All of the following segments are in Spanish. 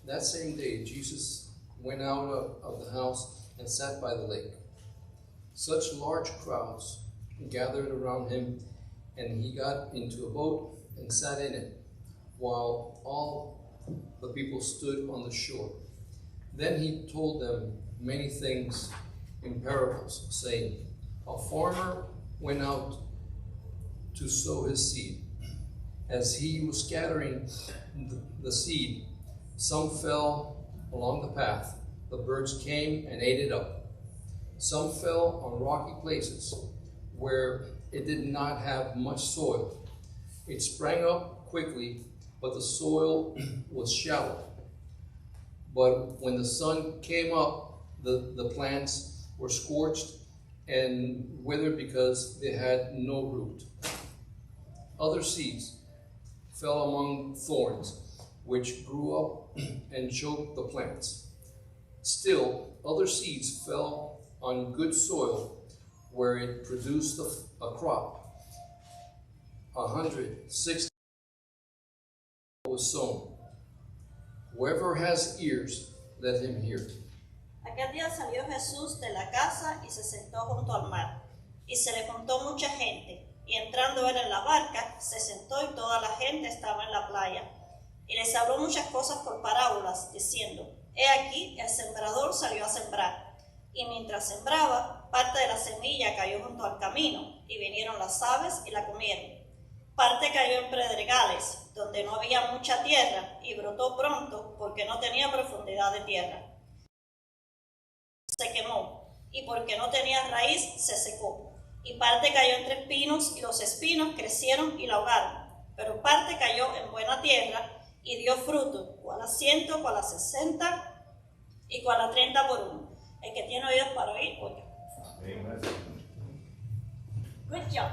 That same day, Jesus went out of the house and sat by the lake. Such large crowds gathered around him, and he got into a boat and sat in it, while all the people stood on the shore. Then he told them many things in parables, saying, a farmer went out to sow his seed. As he was scattering the seed, some fell along the path. The birds came and ate it up. Some fell on rocky places where it did not have much soil. It sprang up quickly, but the soil was shallow. But when the sun came up, the plants were scorched and withered because they had no root. Other seeds fell among thorns, which grew up and choked the plants. Still, other seeds fell on good soil, where it produced a crop. 160 was sown. Whoever has ears, let him hear. Aquel día salió Jesús de la casa y se sentó junto al mar, y se le juntó mucha gente, y entrando él en la barca, se sentó y toda la gente estaba en la playa. Y les habló muchas cosas por parábolas, diciendo, he aquí, el sembrador salió a sembrar, y mientras sembraba, parte de la semilla cayó junto al camino, y vinieron las aves y la comieron. Parte cayó en pedregales, donde no había mucha tierra, y brotó pronto, porque no tenía profundidad de tierra. Se quemó, y porque no tenía raíz, se secó. Y parte cayó entre espinos, y los espinos crecieron y la ahogaron. Pero parte cayó en buena tierra, y dio fruto, cual a 100, cual a 60, y cual a 30 por uno. El que tiene oídos para oír, oiga. Good job.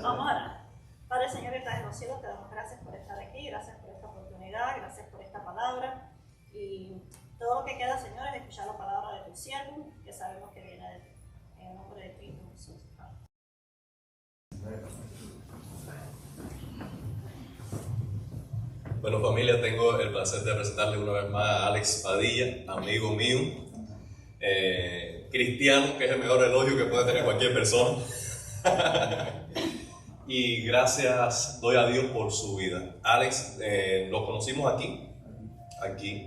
Vamos a orar. Padre, Señor, que estás en los cielos, te damos gracias por estar aquí, gracias por esta oportunidad, gracias por esta palabra. Y todo lo que queda, Señor, es escuchar la palabra de tu siervo, que sabemos que viene de ti. En el nombre de Cristo Jesús. Bueno, familia, tengo el placer de presentarle una vez más a Alex Padilla, amigo mío, cristiano, que es el mejor elogio que puede tener cualquier persona. Y gracias doy a Dios por su vida. Alex, lo conocimos aquí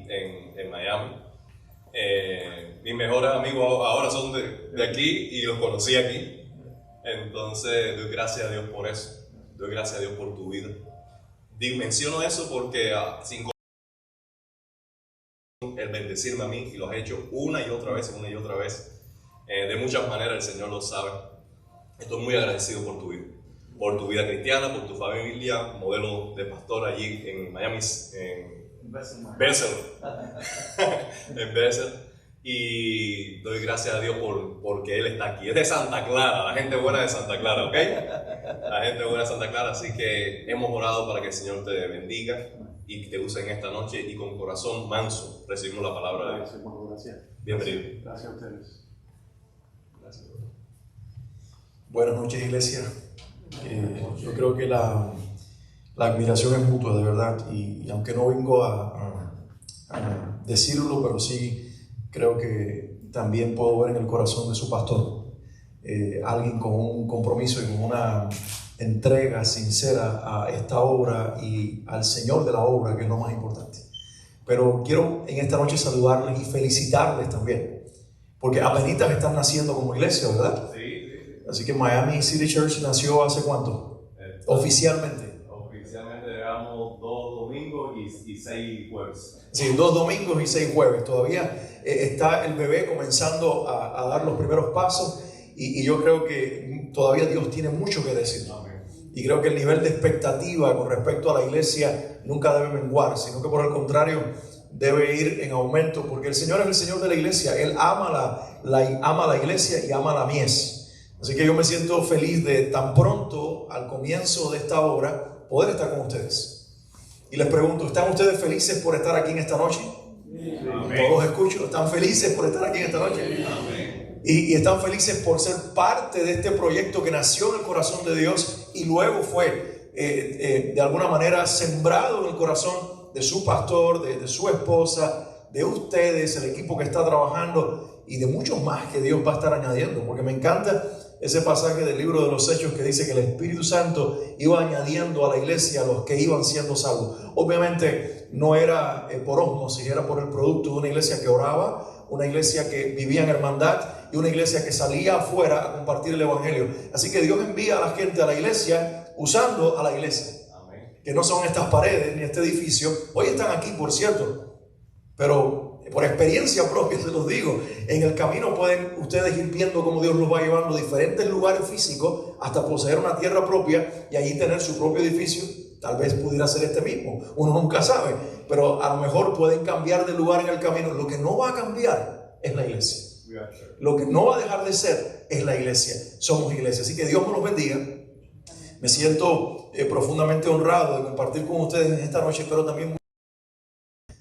en Miami. Mis mejores amigos ahora son de aquí y los conocí aquí. Entonces doy gracias a Dios por eso. Doy gracias a Dios por tu vida. Menciono eso porque sin el bendecirme a mí, y lo has hecho una y otra vez, de muchas maneras el Señor lo sabe. Estoy muy agradecido por tu vida cristiana, por tu familia, modelo de pastor allí en Miami, en Bethel. En Bethel. Y doy gracias a Dios porque Él está aquí. Es de Santa Clara, la gente buena de Santa Clara, ¿ok? La gente buena de Santa Clara, así que hemos orado para que el Señor te bendiga y te use en esta noche, y con corazón manso recibimos la palabra de Dios. Gracias. Bienvenido. Gracias a ustedes. Gracias. Buenas noches, iglesia. Yo creo que la admiración es mutua, de verdad, y aunque no vengo a decirlo, pero sí creo que también puedo ver en el corazón de su pastor alguien con un compromiso y con una entrega sincera a esta obra y al Señor de la obra, que es lo más importante. Pero quiero en esta noche saludarles y felicitarles también, porque apenas están naciendo como iglesia, ¿verdad? Sí. Así que Miami City Church nació ¿hace cuánto? Oficialmente. Oficialmente llevamos 2 domingos y 6 jueves. Sí, 2 domingos y 6 jueves. Todavía está el bebé comenzando a dar los primeros pasos, y yo creo que todavía Dios tiene mucho que decir. Amén. Y creo que el nivel de expectativa con respecto a la iglesia nunca debe menguar, sino que por el contrario debe ir en aumento, porque el Señor es el Señor de la iglesia. Él ama la iglesia y ama la mies. Así que yo me siento feliz de tan pronto al comienzo de esta obra poder estar con ustedes. Y les pregunto, ¿están ustedes felices por estar aquí en esta noche? Amén. Todos escucho, ¿están felices por estar aquí en esta noche? Amén. Y están felices por ser parte de este proyecto que nació en el corazón de Dios y luego fue de alguna manera sembrado en el corazón de su pastor, de su esposa, de ustedes, el equipo que está trabajando y de muchos más que Dios va a estar añadiendo, porque me encanta ese pasaje del libro de los Hechos que dice que el Espíritu Santo iba añadiendo a la iglesia a los que iban siendo salvos. Obviamente no era por ósmosis, era por el producto de una iglesia que oraba, una iglesia que vivía en hermandad y una iglesia que salía afuera a compartir el evangelio. Así que Dios envía a la gente a la iglesia usando a la iglesia. Que no son estas paredes ni este edificio. Hoy están aquí, por cierto, pero por experiencia propia se los digo, en el camino pueden ustedes ir viendo cómo Dios los va llevando a diferentes lugares físicos hasta poseer una tierra propia y allí tener su propio edificio. Tal vez pudiera ser este mismo, uno nunca sabe, pero a lo mejor pueden cambiar de lugar en el camino. Lo que no va a cambiar es la iglesia. Lo que no va a dejar de ser es la iglesia. Somos iglesia. Así que Dios me los bendiga. Me siento profundamente honrado de compartir con ustedes en esta noche, pero también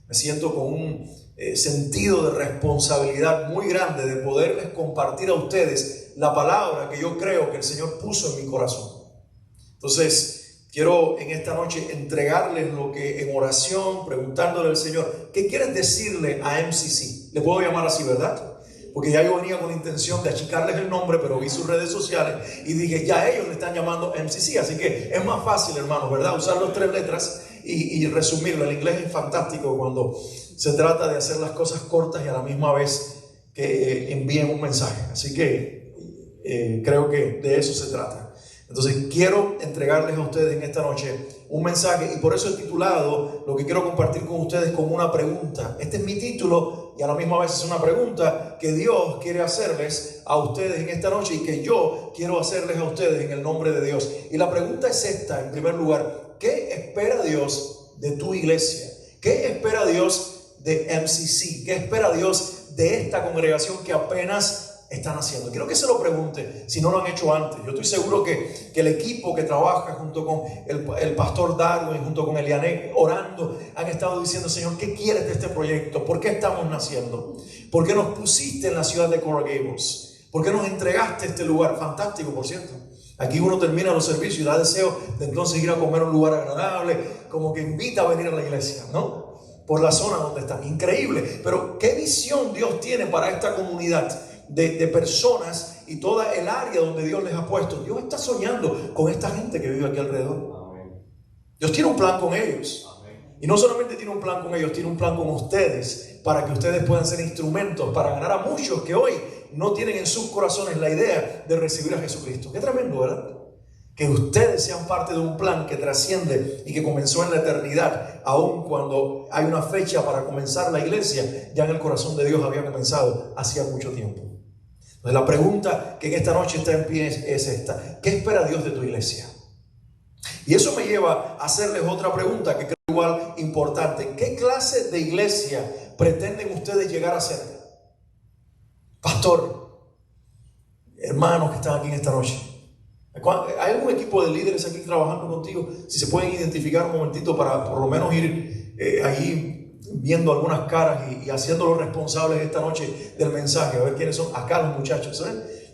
me siento con un sentido de responsabilidad muy grande de poderles compartir a ustedes la palabra que yo creo que el Señor puso en mi corazón. Entonces, quiero en esta noche entregarles lo que en oración, preguntándole al Señor, ¿qué quieres decirle a MCC? Le puedo llamar así, ¿verdad? Porque ya yo venía con la intención de achicarles el nombre, pero vi sus redes sociales y dije, ya ellos le están llamando MCC. Así que es más fácil, hermanos, ¿verdad? Usar las 3 letras y resumirlo. El inglés es fantástico cuando se trata de hacer las cosas cortas y a la misma vez que envíen un mensaje. Así que creo que de eso se trata. Entonces quiero entregarles a ustedes en esta noche un mensaje y por eso he titulado lo que quiero compartir con ustedes como una pregunta. Este es mi título y a la misma vez es una pregunta que Dios quiere hacerles a ustedes en esta noche y que yo quiero hacerles a ustedes en el nombre de Dios. Y la pregunta es esta, en primer lugar: ¿qué espera Dios de tu iglesia? ¿Qué espera Dios de MCC? ¿Qué espera Dios de esta congregación que apenas están haciendo? Quiero que se lo pregunte si no lo han hecho antes. Yo estoy seguro que el equipo que trabaja junto con el pastor Darwin, junto con Elianek, orando, han estado diciendo: Señor, ¿qué quieres de este proyecto? ¿Por qué estamos naciendo? ¿Por qué nos pusiste en la ciudad de Coral Gables? ¿Por qué nos entregaste este lugar? Fantástico, por cierto. Aquí uno termina los servicios y da deseo de entonces ir a comer a un lugar agradable, como que invita a venir a la iglesia, ¿no? Por la zona donde están. Increíble. Pero ¿qué visión Dios tiene para esta comunidad de personas y toda el área donde Dios les ha puesto? Dios está soñando con esta gente que vive aquí alrededor. Amén. Dios tiene un plan con ellos. Amén. Y no solamente tiene un plan con ellos, tiene un plan con ustedes para que ustedes puedan ser instrumentos para ganar a muchos que hoy no tienen en sus corazones la idea de recibir a Jesucristo. Qué tremendo, ¿verdad? Que ustedes sean parte de un plan que trasciende y que comenzó en la eternidad, aun cuando hay una fecha para comenzar la iglesia, ya en el corazón de Dios había comenzado hacía mucho tiempo. Entonces la pregunta que en esta noche está en pie es esta: ¿qué espera Dios de tu iglesia? Y eso me lleva a hacerles otra pregunta que creo igual importante: ¿qué clase de iglesia pretenden ustedes llegar a ser? Pastor, hermanos que están aquí en esta noche, ¿hay algún equipo de líderes aquí trabajando contigo? Si se pueden identificar un momentito para por lo menos ir ahí viendo algunas caras y haciéndolos responsables esta noche del mensaje, a ver quiénes son. Acá los muchachos,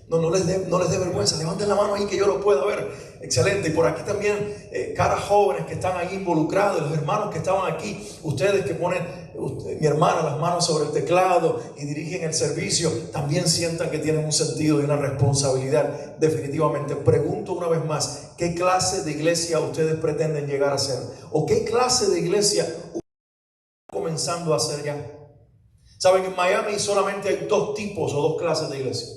no les dé vergüenza, levanten la mano ahí que yo lo pueda ver. Excelente. Y por aquí también caras jóvenes que están ahí involucrados, los hermanos que estaban aquí, ustedes que ponen, mi hermana, las manos sobre el teclado y dirigen el servicio, también sientan que tienen un sentido y una responsabilidad. Definitivamente, pregunto una vez más: ¿qué clase de iglesia ustedes pretenden llegar a ser? ¿O qué clase de iglesia están comenzando a hacer ya? Saben, en Miami solamente hay 2 tipos o 2 clases de iglesia,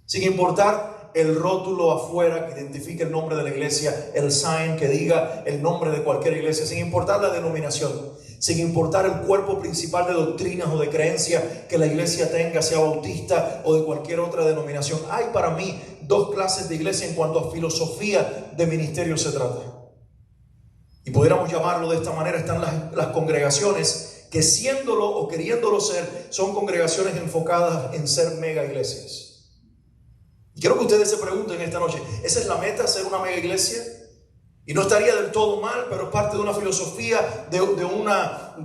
sin importar el rótulo afuera que identifique el nombre de la iglesia, el sign que diga el nombre de cualquier iglesia, sin importar la denominación, sin importar el cuerpo principal de doctrinas o de creencias que la iglesia tenga, sea bautista o de cualquier otra denominación. Hay para mí 2 clases de iglesia en cuanto a filosofía de ministerio se trata. Y pudiéramos llamarlo de esta manera: están las congregaciones que, siéndolo o queriéndolo ser, son congregaciones enfocadas en ser mega iglesias. Y quiero que ustedes se pregunten esta noche: ¿esa es la meta, ser una mega iglesia? Y no estaría del todo mal, pero es parte de una filosofía, de una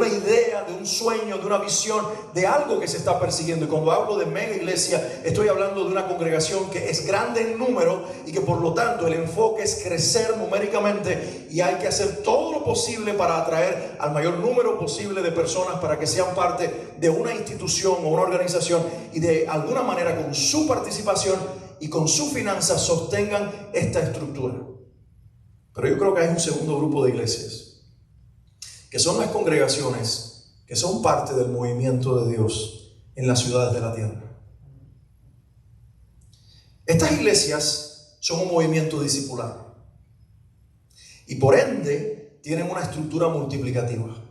idea, de un sueño, de una visión, de algo que se está persiguiendo. Y cuando hablo de mega iglesia, estoy hablando de una congregación que es grande en número y que por lo tanto el enfoque es crecer numéricamente, y hay que hacer todo lo posible para atraer al mayor número posible de personas para que sean parte de una institución o una organización, y de alguna manera con su participación y con sus finanzas sostengan esta estructura. Pero yo creo que hay un segundo grupo de iglesias, que son las congregaciones que son parte del movimiento de Dios en las ciudades de la tierra. Estas iglesias son un movimiento discipular y por ende tienen una estructura multiplicativa.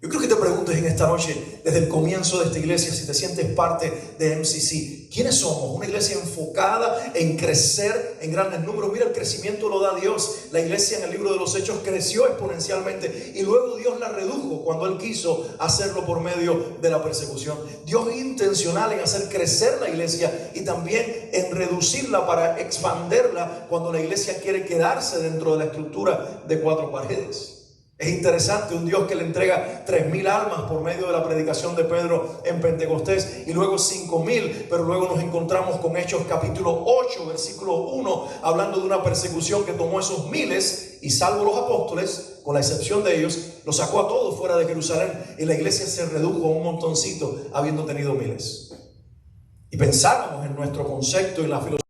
Yo creo que te preguntes en esta noche, desde el comienzo de esta iglesia, si te sientes parte de MCC. ¿Quiénes somos? Una iglesia enfocada en crecer en grandes números. Mira, el crecimiento lo da Dios. La iglesia en el libro de los Hechos creció exponencialmente y luego Dios la redujo cuando Él quiso hacerlo por medio de la persecución. Dios es intencional en hacer crecer la iglesia y también en reducirla para expanderla cuando la iglesia quiere quedarse dentro de la estructura de 4 paredes. Es interesante, un Dios que le entrega 3,000 almas por medio de la predicación de Pedro en Pentecostés y luego 5,000, pero luego nos encontramos con Hechos capítulo 8, versículo 1, hablando de una persecución que tomó esos miles y salvo los apóstoles, con la excepción de ellos, los sacó a todos fuera de Jerusalén y la iglesia se redujo a un montoncito habiendo tenido miles. Y pensábamos en nuestro concepto y en la filosofía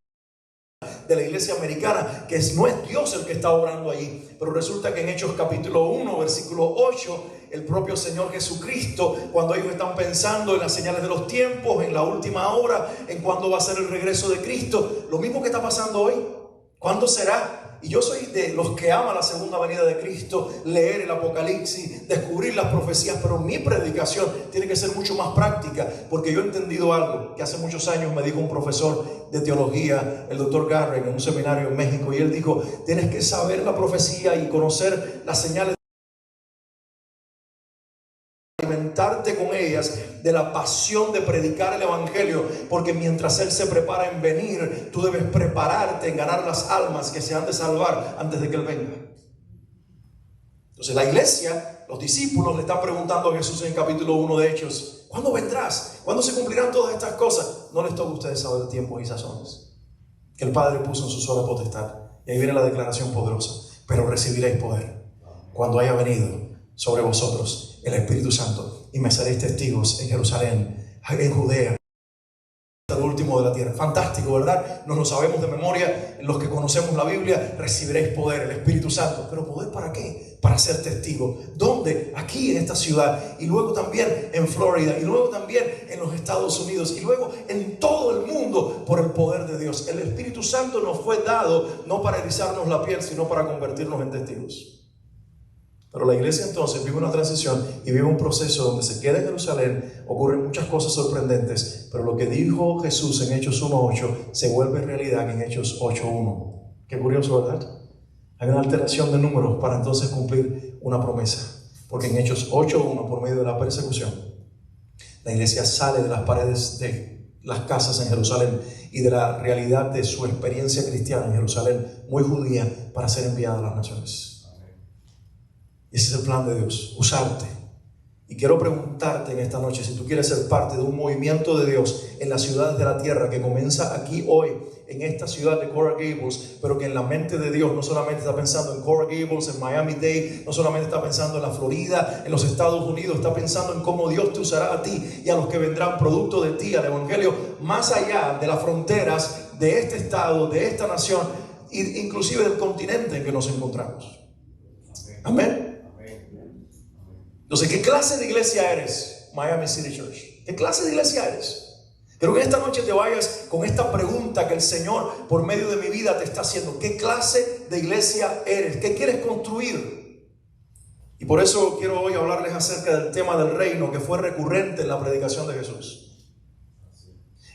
de la iglesia americana, que no es Dios el que está obrando allí, pero resulta que en Hechos capítulo 1, versículo 8, el propio Señor Jesucristo, cuando ellos están pensando en las señales de los tiempos, en la última hora, en cuándo va a ser el regreso de Cristo, lo mismo que está pasando hoy, ¿cuándo será? Y yo soy de los que ama la segunda venida de Cristo, leer el Apocalipsis, descubrir las profecías, pero mi predicación tiene que ser mucho más práctica, porque yo he entendido algo que hace muchos años me dijo un profesor de teología, el doctor Garrett, en un seminario en México, y él dijo: tienes que saber la profecía y conocer las señales, alimentarte con ellas de la pasión de predicar el evangelio, porque mientras Él se prepara en venir, tú debes prepararte en ganar las almas que se han de salvar antes de que Él venga. Entonces la iglesia, los discípulos le están preguntando a Jesús en el capítulo 1 de Hechos: ¿cuándo vendrás? ¿Cuándo se cumplirán todas estas cosas? No les toca a ustedes saber tiempos y sazones que el Padre puso en su sola potestad. Y ahí viene la declaración poderosa: pero recibiréis poder cuando haya venido sobre vosotros el Espíritu Santo, y me seréis testigos en Jerusalén, en Judea, hasta lo último de la tierra. Fantástico, ¿verdad? Nos lo sabemos de memoria los que conocemos la Biblia. Recibiréis poder, el Espíritu Santo. ¿Pero poder para qué? Para ser testigo. ¿Dónde? Aquí en esta ciudad, y luego también en Florida, y luego también en los Estados Unidos, y luego en todo el mundo, por el poder de Dios. El Espíritu Santo nos fue dado no para erizarnos la piel, sino para convertirnos en testigos. Pero la iglesia entonces vive una transición y vive un proceso donde se queda en Jerusalén, ocurren muchas cosas sorprendentes, pero lo que dijo Jesús en Hechos 1:8 se vuelve realidad en Hechos 8:1. Qué curioso, ¿verdad? Hay una alteración de números para entonces cumplir una promesa, porque en Hechos 8:1, por medio de la persecución, la iglesia sale de las paredes de las casas en Jerusalén y de la realidad de su experiencia cristiana en Jerusalén, muy judía, para ser enviada a las naciones. Ese es el plan de Dios, usarte. Y quiero preguntarte en esta noche si tú quieres ser parte de un movimiento de Dios en las ciudades de la tierra que comienza aquí hoy, en esta ciudad de Coral Gables, pero que en la mente de Dios no solamente está pensando en Coral Gables, en Miami-Dade, no solamente está pensando en la Florida, en los Estados Unidos, está pensando en cómo Dios te usará a ti y a los que vendrán producto de ti, al evangelio, más allá de las fronteras de este estado, de esta nación, e inclusive del continente en que nos encontramos. Amén. Entonces, ¿qué clase de iglesia eres, Miami City Church? ¿Qué clase de iglesia eres? Quiero que esta noche te vayas con esta pregunta que el Señor, por medio de mi vida, te está haciendo. ¿Qué clase de iglesia eres? ¿Qué quieres construir? Y por eso quiero hoy hablarles acerca del tema del reino, que fue recurrente en la predicación de Jesús.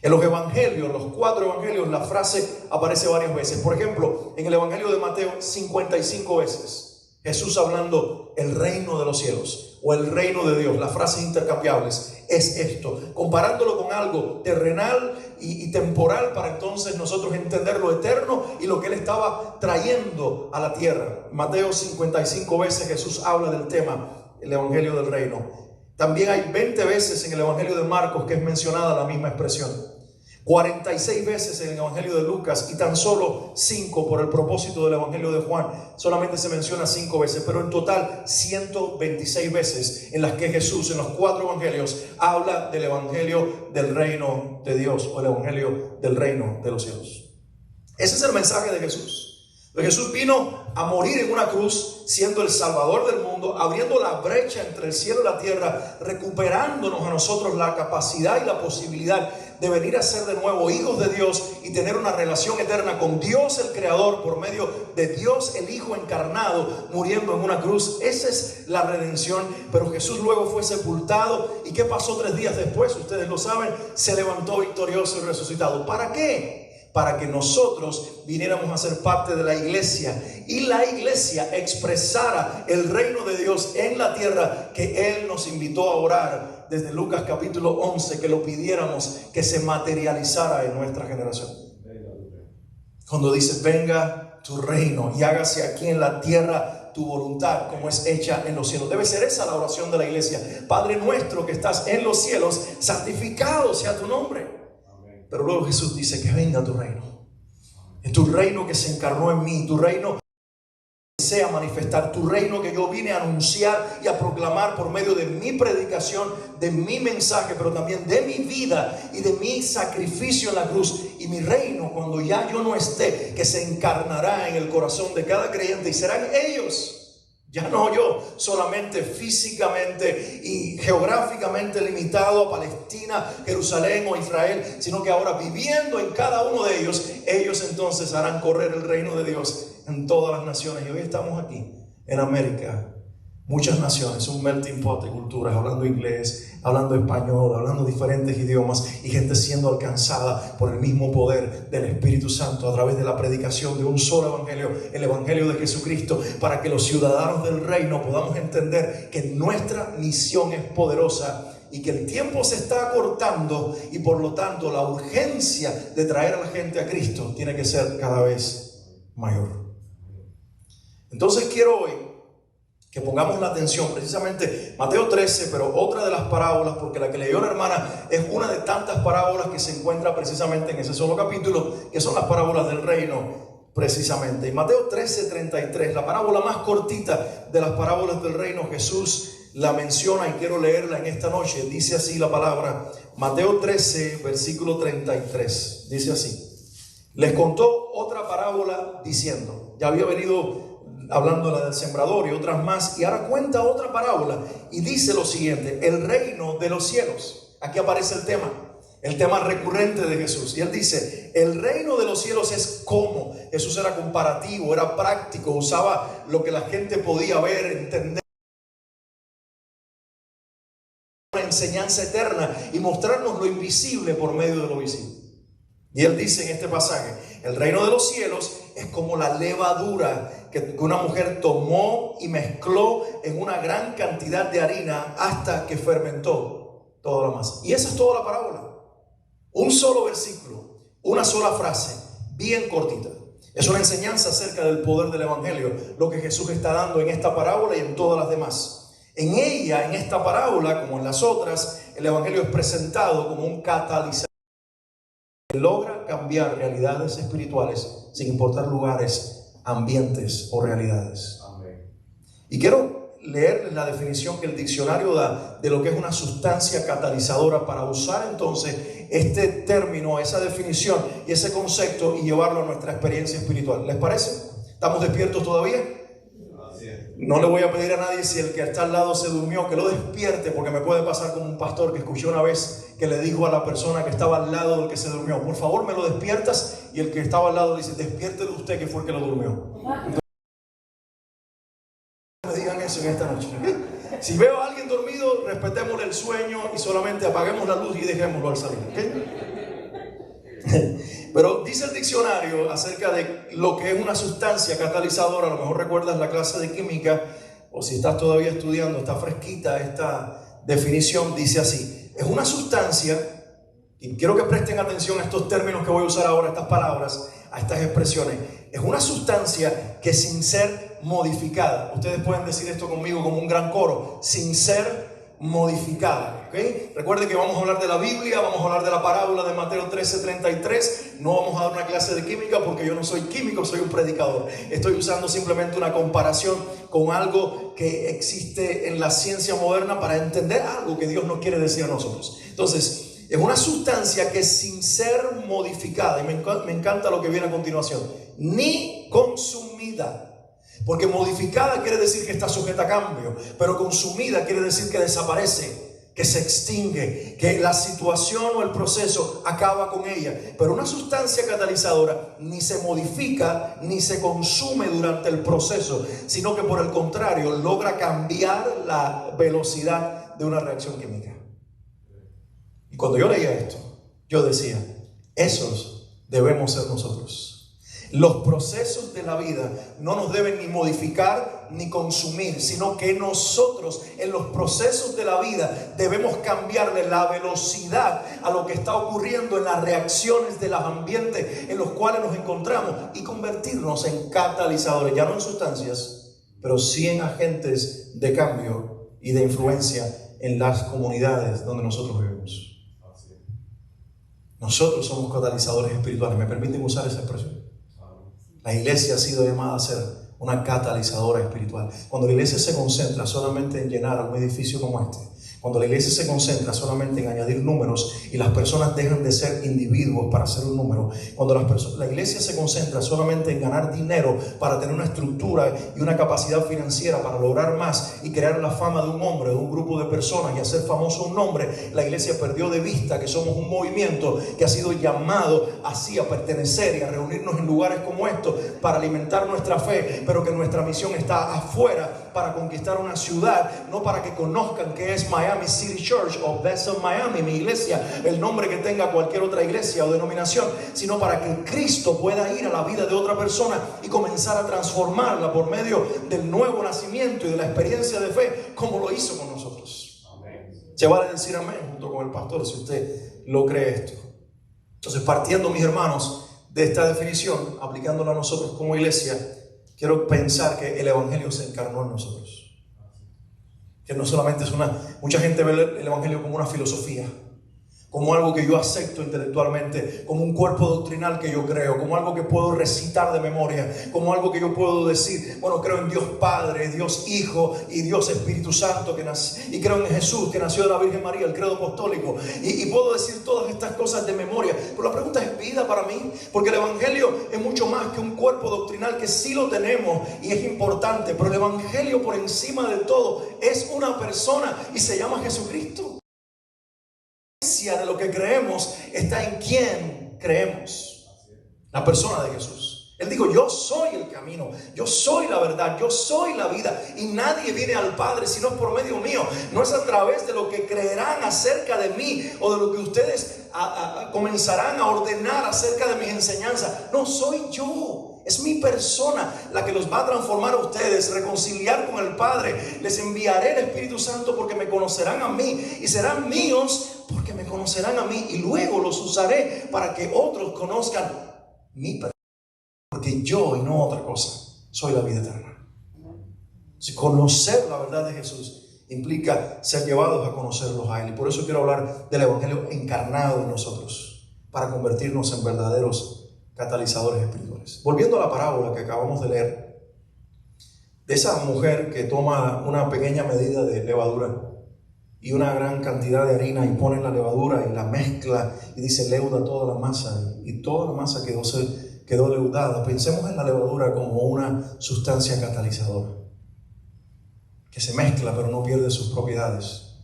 En los evangelios, los 4 evangelios, la frase aparece varias veces. Por ejemplo, en el evangelio de Mateo, 55 veces. Jesús hablando el reino de los cielos o el reino de Dios, las frases intercambiables, es esto, comparándolo con algo terrenal y temporal para entonces nosotros entender lo eterno y lo que Él estaba trayendo a la tierra. Mateo 55 veces Jesús habla del tema, el evangelio del reino. También hay 20 veces en el evangelio de Marcos que es mencionada la misma expresión. 46 veces en el evangelio de Lucas y tan solo 5 por el propósito del evangelio de Juan. Solamente se menciona 5 veces, pero en total 126 veces en las que Jesús en los 4 evangelios habla del evangelio del reino de Dios o el evangelio del reino de los cielos. Ese es el mensaje de Jesús. Jesús vino a morir en una cruz siendo el Salvador del mundo, abriendo la brecha entre el cielo y la tierra, recuperándonos a nosotros la capacidad y la posibilidad de venir a ser de nuevo hijos de Dios y tener una relación eterna con Dios el Creador por medio de Dios el Hijo encarnado muriendo en una cruz. Esa es la redención. Pero Jesús luego fue sepultado. ¿Y qué pasó 3 días después? Ustedes lo saben, se levantó victorioso y resucitado. ¿Para qué? Para que nosotros viniéramos a ser parte de la iglesia y la iglesia expresara el reino de Dios en la tierra que Él nos invitó a orar desde Lucas capítulo 11, que lo pidiéramos que se materializara en nuestra generación. Cuando dice venga tu reino y hágase aquí en la tierra tu voluntad como es hecha en los cielos. Debe ser esa la oración de la iglesia. Padre nuestro que estás en los cielos, santificado sea tu nombre. Pero luego Jesús dice que venga tu reino. Es tu reino que se encarnó en mí, tu reino que desea manifestar, tu reino que yo vine a anunciar y a proclamar por medio de mi predicación, de mi mensaje, pero también de mi vida y de mi sacrificio en la cruz. Y mi reino, cuando ya yo no esté, que se encarnará en el corazón de cada creyente y serán ellos. Ya no yo, solamente físicamente y geográficamente limitado a Palestina, Jerusalén o Israel, sino que ahora viviendo en cada uno de ellos, ellos entonces harán correr el reino de Dios en todas las naciones. Y hoy estamos aquí en América, muchas naciones, un melting pot de culturas, hablando inglés, hablando español, hablando diferentes idiomas y gente siendo alcanzada por el mismo poder del Espíritu Santo a través de la predicación de un solo evangelio, el evangelio de Jesucristo, para que los ciudadanos del reino podamos entender que nuestra misión es poderosa y que el tiempo se está acortando y por lo tanto la urgencia de traer a la gente a Cristo tiene que ser cada vez mayor. Entonces quiero hoy que pongamos la atención precisamente Mateo 13, pero otra de las parábolas, porque la que leyó la hermana es una de tantas parábolas que se encuentra precisamente en ese solo capítulo, que son las parábolas del reino precisamente. Y Mateo 13:33, la parábola más cortita de las parábolas del reino, Jesús la menciona y quiero leerla en esta noche. Dice así la palabra, Mateo 13, versículo 33, dice así: les contó otra parábola diciendo, ya había venido hablando la del sembrador y otras más, y ahora cuenta otra parábola y dice lo siguiente: el reino de los cielos. Aquí aparece el tema recurrente de Jesús, y él dice, el reino de los cielos es como. Jesús era comparativo, era práctico, usaba lo que la gente podía ver, entender, una enseñanza eterna y mostrarnos lo invisible por medio de lo visible. Y él dice en este pasaje, el reino de los cielos es como la levadura que una mujer tomó y mezcló en una gran cantidad de harina hasta que fermentó toda la masa. Y esa es toda la parábola. Un solo versículo, una sola frase, bien cortita. Es una enseñanza acerca del poder del evangelio, lo que Jesús está dando en esta parábola y en todas las demás. En ella, en esta parábola, como en las otras, el evangelio es presentado como un catalizador que logra cambiar realidades espirituales sin importar lugares, ambientes o realidades. Amén. Y quiero leerles la definición que el diccionario da de lo que es una sustancia catalizadora para usar entonces este término, esa definición y ese concepto y llevarlo a nuestra experiencia espiritual. ¿Les parece? ¿Estamos despiertos todavía? No le voy a pedir a nadie, si el que está al lado se durmió, que lo despierte, porque me puede pasar como un pastor que escuché una vez que le dijo a la persona que estaba al lado del que se durmió, por favor me lo despiertas, y el que estaba al lado dice, despiértelo usted que fue el que lo durmió. Entonces, me digan eso en esta noche, ¿okay? Si veo a alguien dormido, respetémosle el sueño y solamente apaguemos la luz y dejémoslo al salir, ¿okay? Pero dice el diccionario acerca de lo que es una sustancia catalizadora. A lo mejor recuerdas la clase de química, o si estás todavía estudiando, está fresquita esta definición. Dice así: es una sustancia, y quiero que presten atención a estos términos que voy a usar ahora, estas palabras, a estas expresiones. Es una sustancia que sin ser modificada, ustedes pueden decir esto conmigo como un gran coro, sin ser modificada, ¿okay? Recuerden que vamos a hablar de la Biblia, vamos a hablar de la parábola de Mateo 13:33. No vamos a dar una clase de química porque yo no soy químico, soy un predicador. Estoy usando simplemente una comparación con algo que existe en la ciencia moderna para entender algo que Dios nos quiere decir a nosotros. Entonces, es una sustancia que sin ser modificada, y me encanta lo que viene a continuación, ni consumida. Porque modificada quiere decir que está sujeta a cambio, pero consumida quiere decir que desaparece, que se extingue, que la situación o el proceso acaba con ella. Pero una sustancia catalizadora ni se modifica ni se consume durante el proceso, sino que por el contrario logra cambiar la velocidad de una reacción química. Y cuando yo leía esto, yo decía, esos debemos ser nosotros. Los procesos de la vida no nos deben ni modificar ni consumir, sino que nosotros en los procesos de la vida debemos cambiarle la velocidad a lo que está ocurriendo en las reacciones de los ambientes en los cuales nos encontramos y convertirnos en catalizadores, ya no en sustancias, pero sí en agentes de cambio y de influencia en las comunidades donde nosotros vivimos. Nosotros somos catalizadores espirituales. ¿Me permiten usar esa expresión? La iglesia ha sido llamada a ser una catalizadora espiritual. Cuando la iglesia se concentra solamente en llenar un edificio como este, cuando la iglesia se concentra solamente en añadir números y las personas dejan de ser individuos para ser un número, cuando la iglesia se concentra solamente en ganar dinero para tener una estructura y una capacidad financiera para lograr más y crear la fama de un hombre, de un grupo de personas y hacer famoso un nombre, la iglesia perdió de vista que somos un movimiento que ha sido llamado así a pertenecer y a reunirnos en lugares como estos para alimentar nuestra fe, pero que nuestra misión está afuera para conquistar una ciudad, no para que conozcan que es Miami City Church o Bethel Miami, mi iglesia, el nombre que tenga cualquier otra iglesia o denominación, sino para que Cristo pueda ir a la vida de otra persona y comenzar a transformarla por medio del nuevo nacimiento y de la experiencia de fe, como lo hizo con nosotros. Amén. Se vale decir amén junto con el pastor si usted lo cree esto. Entonces, partiendo, mis hermanos, de esta definición, aplicándola a nosotros como iglesia, quiero pensar que el evangelio se encarnó en nosotros. Que no solamente es mucha gente ve el evangelio como una filosofía, como algo que yo acepto intelectualmente, como un cuerpo doctrinal que yo creo, como algo que puedo recitar de memoria, como algo que yo puedo decir, bueno, creo en Dios Padre, Dios Hijo y Dios Espíritu Santo, y creo en Jesús que nació de la Virgen María, el credo apostólico, y puedo decir todas estas cosas de memoria. Pero la pregunta es vida para mí, porque el evangelio es mucho más que un cuerpo doctrinal que sí lo tenemos y es importante, pero el evangelio por encima de todo es una persona y se llama Jesucristo. De lo que creemos está en quién creemos, la persona de Jesús. Él dijo, yo soy el camino, yo soy la verdad, yo soy la vida y nadie viene al Padre si no es por medio mío. No es a través de lo que creerán acerca de mí o de lo que ustedes comenzarán a ordenar acerca de mis enseñanzas. No, soy yo. Es mi persona la que los va a transformar a ustedes, reconciliar con el Padre. Les enviaré el Espíritu Santo porque me conocerán a mí y serán míos porque me conocerán a mí y luego los usaré para que otros conozcan mi persona. Porque yo y no otra cosa soy la vida eterna. Si conocer la verdad de Jesús implica ser llevados a conocerlos a Él. Y por eso quiero hablar del Evangelio encarnado en nosotros para convertirnos en verdaderos catalizadores espirituales. Volviendo a la parábola que acabamos de leer, de esa mujer que toma una pequeña medida de levadura y una gran cantidad de harina y pone la levadura y la mezcla y dice leuda toda la masa y toda la masa quedó leudada. Pensemos en la levadura como una sustancia catalizadora que se mezcla pero no pierde sus propiedades,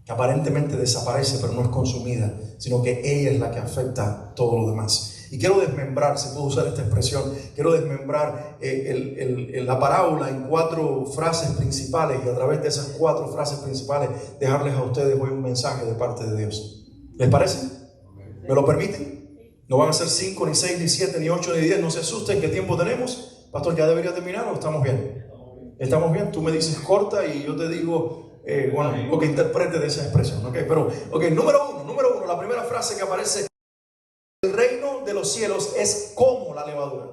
que aparentemente desaparece pero no es consumida, sino que ella es la que afecta todo lo demás. Y quiero desmembrar, si puedo usar esta expresión, quiero desmembrar la parábola en 4 frases principales y a través de esas 4 frases principales dejarles a ustedes hoy un mensaje de parte de Dios. ¿Les parece? ¿Me lo permiten? No van a ser 5, ni 6, ni 7, ni 8, ni 10. No se asusten. ¿Qué tiempo tenemos? Pastor, ¿ya debería terminar o estamos bien? ¿Estamos bien? Tú me dices corta y yo te digo, lo que interprete de esa expresión. Pero, número uno, la primera frase que aparece: el reino de los cielos es como la levadura.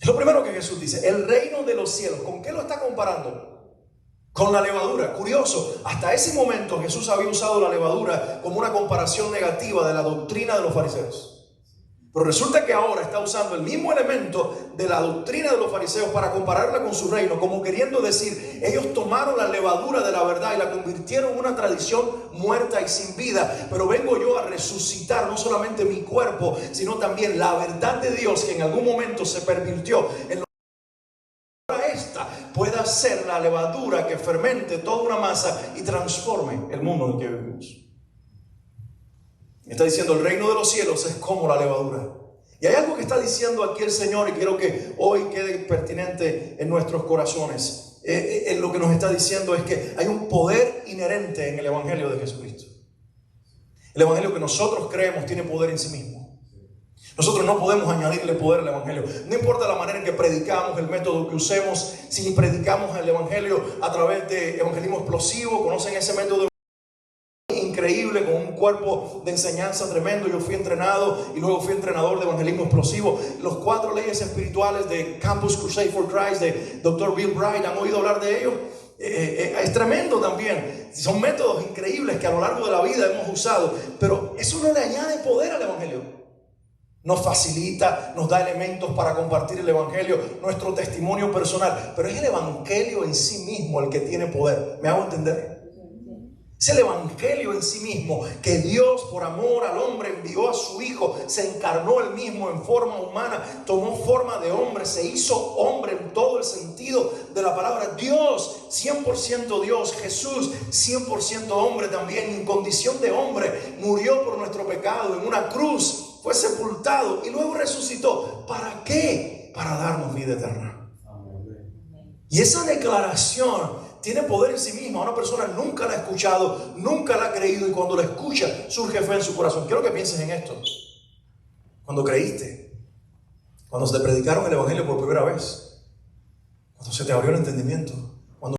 Es lo primero que Jesús dice, el reino de los cielos. ¿Con qué lo está comparando? Con la levadura. Curioso, hasta ese momento Jesús había usado la levadura como una comparación negativa de la doctrina de los fariseos. Pero resulta que ahora está usando el mismo elemento de la doctrina de los fariseos para compararla con su reino, como queriendo decir, ellos tomaron la levadura de la verdad y la convirtieron en una tradición muerta y sin vida, pero vengo yo a resucitar no solamente mi cuerpo, sino también la verdad de Dios que en algún momento se pervirtió en lo que ahora esta pueda ser la levadura que fermente toda una masa y transforme el mundo en el que vivimos. Está diciendo, el reino de los cielos es como la levadura. Y hay algo que está diciendo aquí el Señor y quiero que hoy quede pertinente en nuestros corazones. Lo que nos está diciendo es que hay un poder inherente en el Evangelio de Jesucristo. El Evangelio que nosotros creemos tiene poder en sí mismo. Nosotros no podemos añadirle poder al Evangelio. No importa la manera en que predicamos, el método que usemos. Si predicamos el Evangelio a través de evangelismo explosivo, ¿conocen ese método? Increíble, con un cuerpo de enseñanza tremendo. Yo fui entrenado y luego fui entrenador de evangelismo explosivo. Los 4 leyes espirituales de Campus Crusade for Christ de Dr. Bill Bright, ¿han oído hablar de ellos? Es tremendo también. Son métodos increíbles que a lo largo de la vida hemos usado, pero eso no le añade poder al Evangelio. Nos facilita, nos da elementos para compartir el Evangelio, nuestro testimonio personal, pero es el Evangelio en sí mismo el que tiene poder. ¿Me hago entender? Es el Evangelio en sí mismo que Dios, por amor al hombre, envió a su Hijo, se encarnó él mismo en forma humana, tomó forma de hombre, se hizo hombre en todo el sentido de la palabra. Dios, 100% Dios, Jesús, 100% hombre también, en condición de hombre, murió por nuestro pecado en una cruz, fue sepultado y luego resucitó. ¿Para qué? Para darnos vida eterna. Y esa declaración tiene poder en sí misma. Una persona nunca la ha escuchado, nunca la ha creído, y cuando la escucha surge fe en su corazón. Quiero que pienses en esto. Cuando creíste, cuando se te predicaron el Evangelio por primera vez, cuando se te abrió el entendimiento, cuando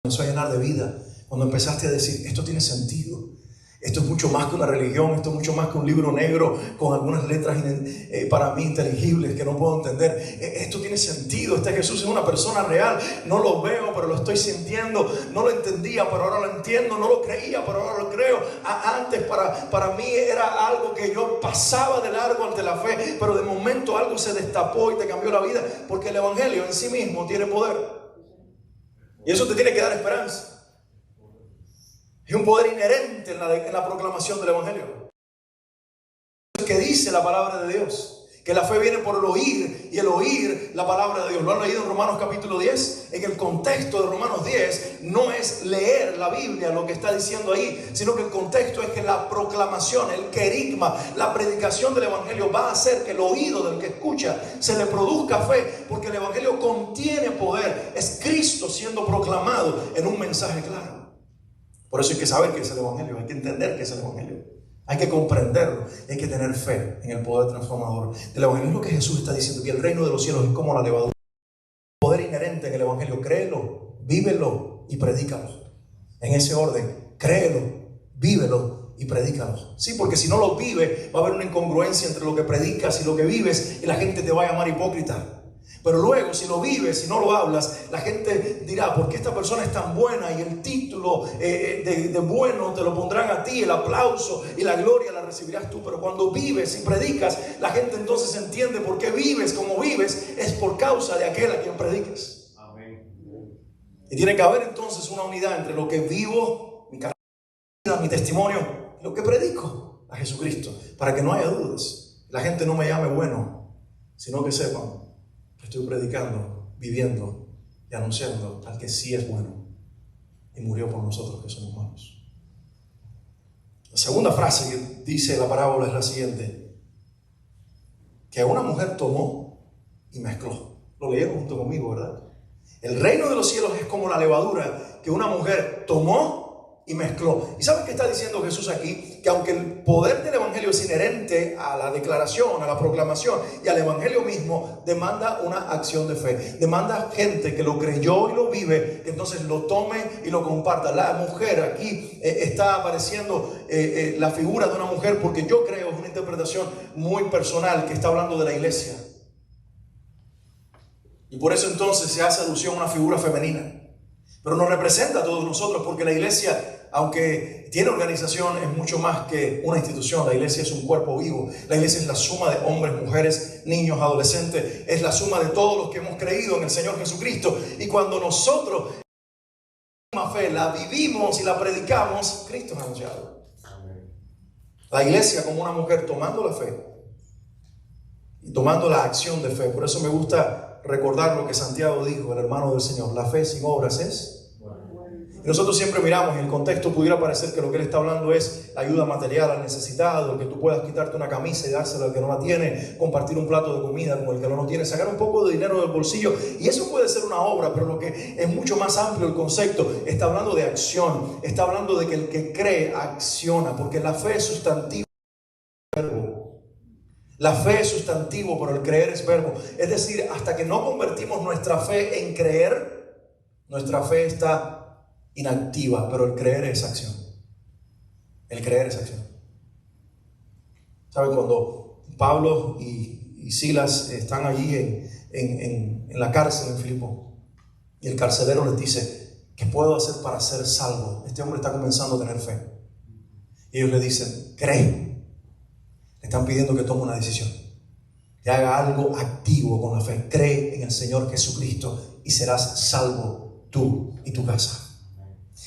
comenzó a llenar de vida, cuando empezaste a decir, esto tiene sentido. Esto es mucho más que una religión, esto es mucho más que un libro negro con algunas letras para mí inteligibles que no puedo entender. Esto tiene sentido, este Jesús es una persona real, no lo veo pero lo estoy sintiendo, no lo entendía pero ahora lo entiendo, no lo creía pero ahora lo creo. Antes para mí era algo que yo pasaba de largo ante la fe, pero de momento algo se destapó y te cambió la vida, porque el Evangelio en sí mismo tiene poder. Y eso te tiene que dar esperanza. Es un poder inherente en la proclamación del Evangelio. Que dice la palabra de Dios, que la fe viene por el oír y el oír la palabra de Dios. ¿Lo han leído en Romanos capítulo 10? En el contexto de Romanos 10 no es leer la Biblia lo que está diciendo ahí, sino que el contexto es que la proclamación, el querigma, la predicación del Evangelio va a hacer que el oído del que escucha se le produzca fe, porque el Evangelio contiene poder. Es Cristo siendo proclamado en un mensaje claro. Por eso hay que saber qué es el Evangelio, hay que entender qué es el Evangelio, hay que comprenderlo, hay que tener fe en el poder transformador del Evangelio. Es lo que Jesús está diciendo, que el reino de los cielos es como la levadura. El poder inherente en el Evangelio, créelo, vívelo y predícalo. En ese orden, créelo, vívelo y predícalo. Sí, porque si no lo vives, va a haber una incongruencia entre lo que predicas y lo que vives, y la gente te va a llamar hipócrita. Pero luego, si lo vives y no lo hablas, la gente dirá, ¿por qué esta persona es tan buena? Y el título de bueno te lo pondrán a ti, el aplauso y la gloria la recibirás tú. Pero cuando vives y predicas, la gente entonces entiende por qué vives como vives, es por causa de aquel a quien prediques. Amén. Y tiene que haber entonces una unidad entre lo que vivo, mi carácter, mi testimonio, y lo que predico a Jesucristo, para que no haya dudas. La gente no me llame bueno, sino que sepan: estoy predicando, viviendo y anunciando al que sí es bueno y murió por nosotros que somos malos. La segunda frase que dice la parábola es la siguiente: que una mujer tomó y mezcló. Lo leyeron junto conmigo, ¿verdad? El reino de los cielos es como la levadura que una mujer tomó y mezcló. ¿Y saben qué está diciendo Jesús aquí? Que aunque el poder del evangelio es inherente a la declaración, a la proclamación y al evangelio mismo, demanda una acción de fe. Demanda gente que lo creyó y lo vive, que entonces lo tome y lo comparta. La mujer, aquí está apareciendo la figura de una mujer, porque yo creo, es una interpretación muy personal, que está hablando de la iglesia. Y por eso entonces se hace alusión a una figura femenina. Pero nos representa a todos nosotros, porque la iglesia, aunque tiene organización, es mucho más que una institución. La iglesia es un cuerpo vivo. La iglesia es la suma de hombres, mujeres, niños, adolescentes. Es la suma de todos los que hemos creído en el Señor Jesucristo. Y cuando nosotros la fe la vivimos y la predicamos, Cristo es anunciado. La iglesia como una mujer tomando la fe y tomando la acción de fe. Por eso me gusta recordar lo que Santiago dijo, el hermano del Señor: la fe sin obras es. Y nosotros siempre miramos, en el contexto pudiera parecer que lo que él está hablando es ayuda material al necesitado, el que tú puedas quitarte una camisa y dársela al que no la tiene, compartir un plato de comida con el que no lo tiene, sacar un poco de dinero del bolsillo, y eso puede ser una obra. Pero lo que es mucho más amplio el concepto, está hablando de acción, está hablando de que el que cree acciona, porque la fe es sustantivo. La fe es sustantivo, pero el creer es verbo. Es decir, hasta que no convertimos nuestra fe en creer, nuestra fe está inactiva, pero el creer es acción. El creer es acción. ¿Saben? Cuando Pablo y Silas están allí en la cárcel en Filipo, y el carcelero les dice: ¿qué puedo hacer para ser salvo? Este hombre está comenzando a tener fe. Y ellos le dicen: cree. Le están pidiendo que tome una decisión, que haga algo activo con la fe. Cree en el Señor Jesucristo y serás salvo tú y tu casa.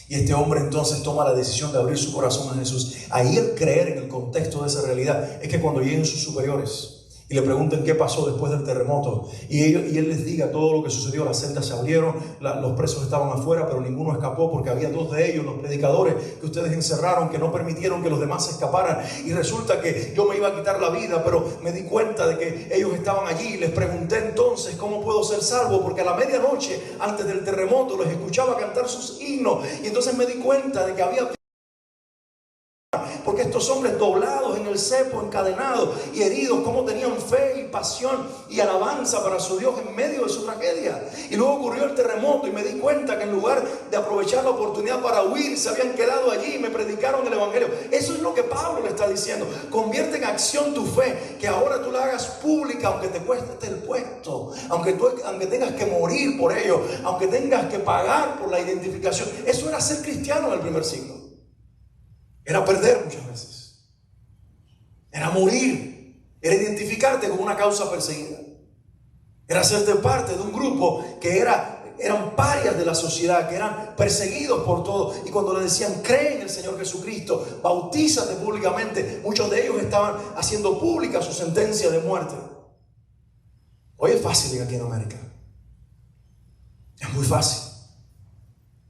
Y este hombre entonces toma la decisión de abrir su corazón a Jesús. Ahí el creer, en el contexto de esa realidad, es que cuando lleguen sus superiores y le pregunten qué pasó después del terremoto, y él les diga todo lo que sucedió: las celdas se abrieron, los presos estaban afuera, pero ninguno escapó, porque había 2 de ellos, los predicadores que ustedes encerraron, que no permitieron que los demás se escaparan. Y resulta que yo me iba a quitar la vida, pero me di cuenta de que ellos estaban allí. Y les pregunté entonces: ¿cómo puedo ser salvo? Porque a la medianoche, antes del terremoto, los escuchaba cantar sus himnos, y entonces me di cuenta de que había... Porque estos hombres doblados en el cepo, encadenados y heridos, cómo tenían fe y pasión y alabanza para su Dios en medio de su tragedia. Y luego ocurrió el terremoto y me di cuenta que en lugar de aprovechar la oportunidad para huir, se habían quedado allí y me predicaron el evangelio. Eso es lo que Pablo le está diciendo: convierte en acción tu fe, que ahora tú la hagas pública, aunque te cueste el puesto, aunque tengas que morir por ello, aunque tengas que pagar por la identificación. Eso era ser cristiano en el primer siglo. Era perder muchas veces, era morir, era identificarte con una causa perseguida, era hacerte parte de un grupo que eran parias de la sociedad, que eran perseguidos por todos. Y cuando le decían: cree en el Señor Jesucristo, bautízate públicamente, muchos de ellos estaban haciendo pública su sentencia de muerte. Hoy es fácil en Latinoamérica, es muy fácil,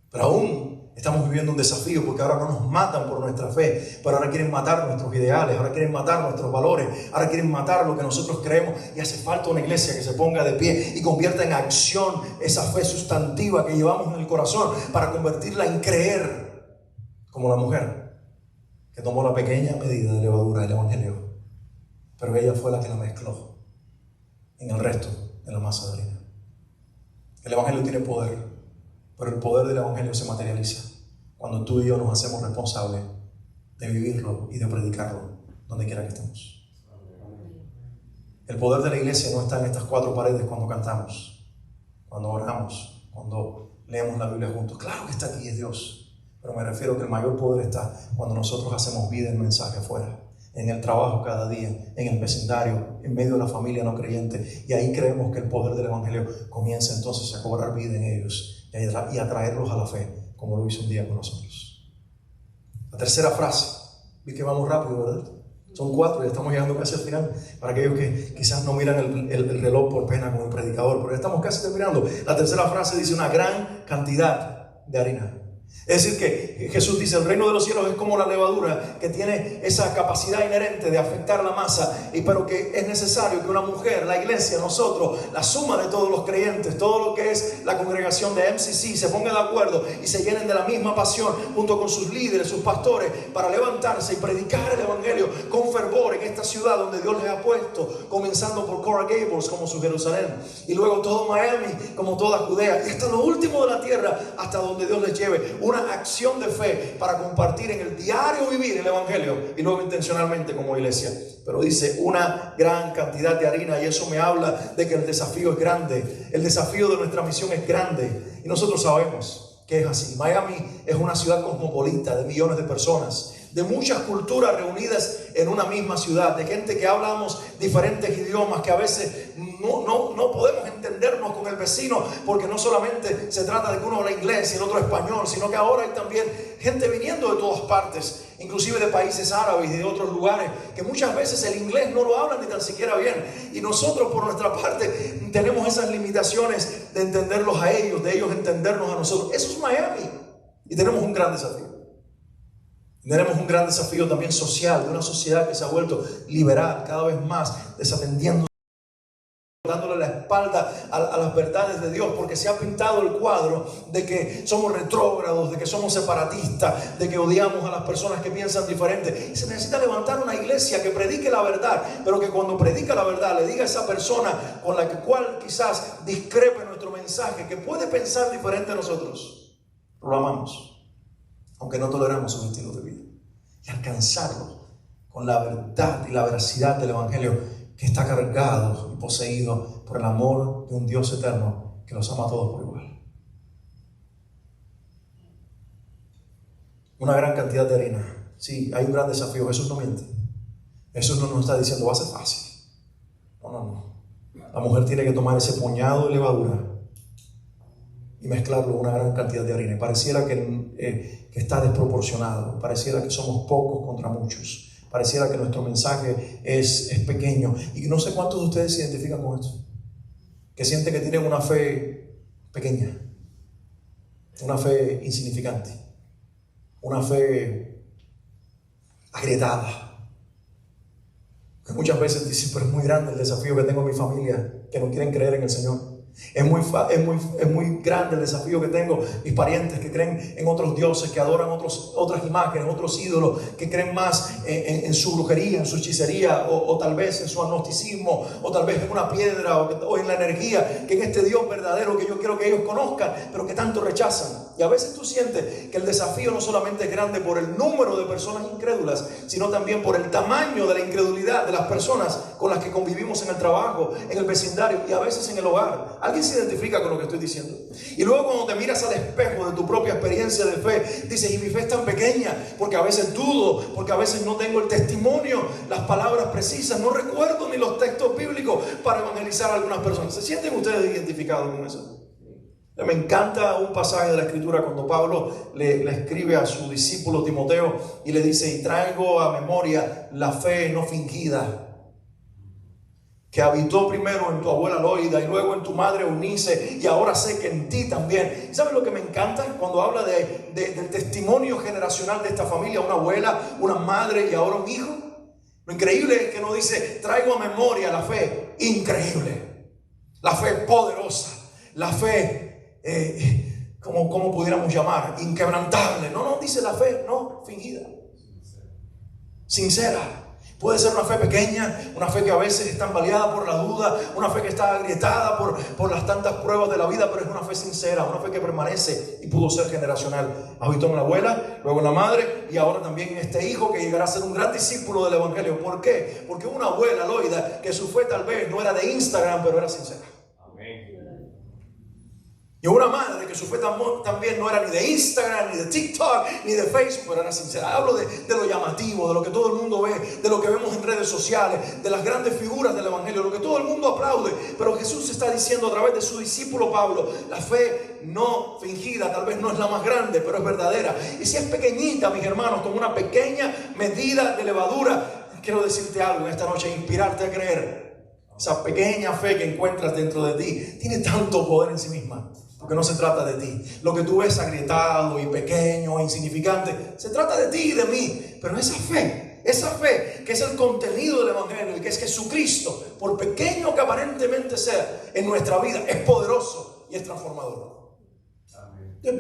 pero aún estamos viviendo un desafío, porque ahora no nos matan por nuestra fe, pero ahora quieren matar nuestros ideales, ahora quieren matar nuestros valores, ahora quieren matar lo que nosotros creemos. Y hace falta una iglesia que se ponga de pie y convierta en acción esa fe sustantiva que llevamos en el corazón, para convertirla en creer, como la mujer que tomó la pequeña medida de levadura del evangelio, pero ella fue la que la mezcló en el resto de la masa de harina. El evangelio tiene poder, pero el poder del evangelio se materializa cuando tú y yo nos hacemos responsables de vivirlo y de predicarlo donde quiera que estemos. El poder de la iglesia no está en estas 4 paredes cuando cantamos, cuando oramos, cuando leemos la Biblia juntos. Claro que está aquí, es Dios, pero me refiero que el mayor poder está cuando nosotros hacemos vida el mensaje afuera, en el trabajo cada día, en el vecindario, en medio de la familia no creyente. Y ahí creemos que el poder del evangelio comienza entonces a cobrar vida en ellos y a traerlos a la fe, como lo hizo un día con nosotros. La tercera frase, vi que vamos rápido, ¿verdad? Son 4 y estamos llegando casi al final, para aquellos que quizás no miran el reloj por pena como el predicador, pero ya estamos casi terminando. La tercera frase dice: una gran cantidad de harina. Es decir, que Jesús dice, el reino de los cielos es como la levadura que tiene esa capacidad inherente de afectar la masa, pero que es necesario que una mujer, la iglesia, nosotros, la suma de todos los creyentes, todo lo que es la congregación de MCC, se ponga de acuerdo y se llenen de la misma pasión junto con sus líderes, sus pastores, para levantarse y predicar el evangelio con fervor en esta ciudad donde Dios les ha puesto, comenzando por Coral Gables como su Jerusalén, y luego todo Miami como toda Judea, y hasta lo último de la tierra, hasta donde Dios les lleve. Una acción de fe para compartir en el diario vivir el evangelio, y luego intencionalmente como iglesia. Pero dice una gran cantidad de harina, y eso me habla de que el desafío es grande. El desafío de nuestra misión es grande, y nosotros sabemos que es así. Miami es una ciudad cosmopolita de millones de personas, de muchas culturas reunidas en una misma ciudad, de gente que hablamos diferentes idiomas, que a veces no podemos entendernos con el vecino, porque no solamente se trata de que uno habla inglés y el otro español, sino que ahora hay también gente viniendo de todas partes, inclusive de países árabes y de otros lugares, que muchas veces el inglés no lo hablan ni tan siquiera bien, y nosotros por nuestra parte tenemos esas limitaciones de entenderlos a ellos, de ellos entendernos a nosotros. Eso es Miami, y tenemos un gran desafío. Tenemos un gran desafío también social, de una sociedad que se ha vuelto liberal, cada vez más desatendiendo, dándole la espalda a las verdades de Dios, porque se ha pintado el cuadro de que somos retrógrados, de que somos separatistas, de que odiamos a las personas que piensan diferente. Y se necesita levantar una iglesia que predique la verdad, pero que cuando predica la verdad le diga a esa persona con la cual quizás discrepe nuestro mensaje, que puede pensar diferente a nosotros, lo amamos, aunque no toleramos su estilo de vida, y alcanzarlo con la verdad y la veracidad del evangelio, que está cargado y poseído por el amor de un Dios eterno que los ama a todos por igual. Una gran cantidad de harina. Sí, hay un gran desafío. Jesús no miente. Jesús no nos está diciendo va a ser fácil. No. La mujer tiene que tomar ese puñado de levadura y mezclarlo con una gran cantidad de harina. Y pareciera que está desproporcionado. Pareciera que somos pocos contra muchos. Pareciera que nuestro mensaje es pequeño. Y no sé cuántos de ustedes se identifican con esto. Que sienten que tienen una fe pequeña. Una fe insignificante. Una fe agrietada. Que muchas veces dicen, pero es muy grande el desafío que tengo en mi familia, que no quieren creer en el Señor. Es muy grande el desafío que tengo, mis parientes que creen en otros dioses, que adoran otras imágenes, otros ídolos, que creen más en su brujería, en su hechicería, o tal vez en su agnosticismo, o tal vez en una piedra, o en la energía, que en este Dios verdadero que yo quiero que ellos conozcan, pero que tanto rechazan. Y a veces tú sientes que el desafío no solamente es grande por el número de personas incrédulas, sino también por el tamaño de la incredulidad de las personas con las que convivimos en el trabajo, en el vecindario y a veces en el hogar. ¿Alguien se identifica con lo que estoy diciendo? Y luego cuando te miras al espejo de tu propia experiencia de fe, dices, y mi fe es tan pequeña, porque a veces dudo, porque a veces no tengo el testimonio, las palabras precisas, no recuerdo ni los textos bíblicos para evangelizar a algunas personas. ¿Se sienten ustedes identificados con eso? Me encanta un pasaje de la Escritura cuando Pablo le escribe a su discípulo Timoteo y le dice, y traigo a memoria la fe no fingida, que habitó primero en tu abuela Loida y luego en tu madre Eunice, y ahora sé que en ti también. ¿Sabes lo que me encanta? Cuando habla del testimonio generacional de esta familia, una abuela, una madre y ahora un hijo. Lo increíble es que no dice, traigo a memoria la fe increíble, la fe poderosa, la fe, como pudiéramos llamar, inquebrantable. No, dice la fe no fingida, sincera. Puede ser una fe pequeña, una fe que a veces está embaleada por la duda, una fe que está agrietada por las tantas pruebas de la vida, pero es una fe sincera, una fe que permanece y pudo ser generacional. Habitó en la abuela, luego en la madre y ahora también en este hijo que llegará a ser un gran discípulo del evangelio. ¿Por qué? Porque una abuela Loida que su fe tal vez no era de Instagram, pero era sincera. Y una madre que su fe también no era ni de Instagram, ni de TikTok, ni de Facebook, pero era sincera. Hablo de lo llamativo, de lo que todo el mundo ve, de lo que vemos en redes sociales, de las grandes figuras del evangelio, lo que todo el mundo aplaude. Pero Jesús está diciendo a través de su discípulo Pablo, la fe no fingida tal vez no es la más grande, pero es verdadera. Y si es pequeñita, mis hermanos, con una pequeña medida de levadura, quiero decirte algo en esta noche, inspirarte a creer. Esa pequeña fe que encuentras dentro de ti tiene tanto poder en sí misma. Porque porque no se trata de ti. Lo que tú ves agrietado y pequeño e insignificante, se trata de ti y de mí. Pero esa fe que es el contenido del Evangelio y que es Jesucristo, por pequeño que aparentemente sea en nuestra vida, es poderoso y es transformador. Entonces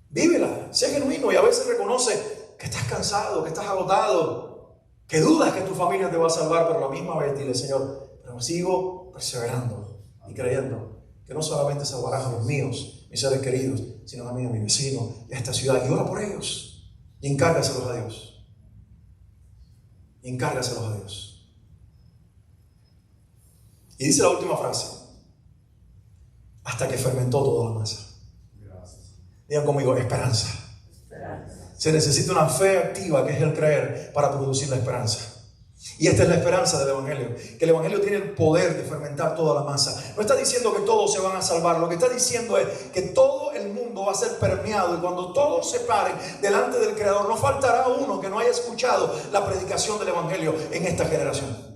vívela, sé genuino y a veces reconoce que estás cansado, que estás agotado, que dudas que tu familia te va a salvar, pero a la misma vez dile: Señor, pero sigo perseverando y creyendo que no solamente salvarás a los míos, mis seres queridos, sino también a mi vecino y a esta ciudad, y ora por ellos y encárgaselos a Dios. Y dice la última frase: hasta que fermentó toda la masa. Digan conmigo: esperanza. Se necesita una fe activa, que es el creer, para producir la esperanza. Y esta es la esperanza del Evangelio, que el Evangelio tiene el poder de fermentar toda la masa. No está diciendo que todos se van a salvar, lo que está diciendo es que todo el mundo va a ser permeado, y cuando todos se paren delante del Creador, no faltará uno que no haya escuchado la predicación del Evangelio en esta generación.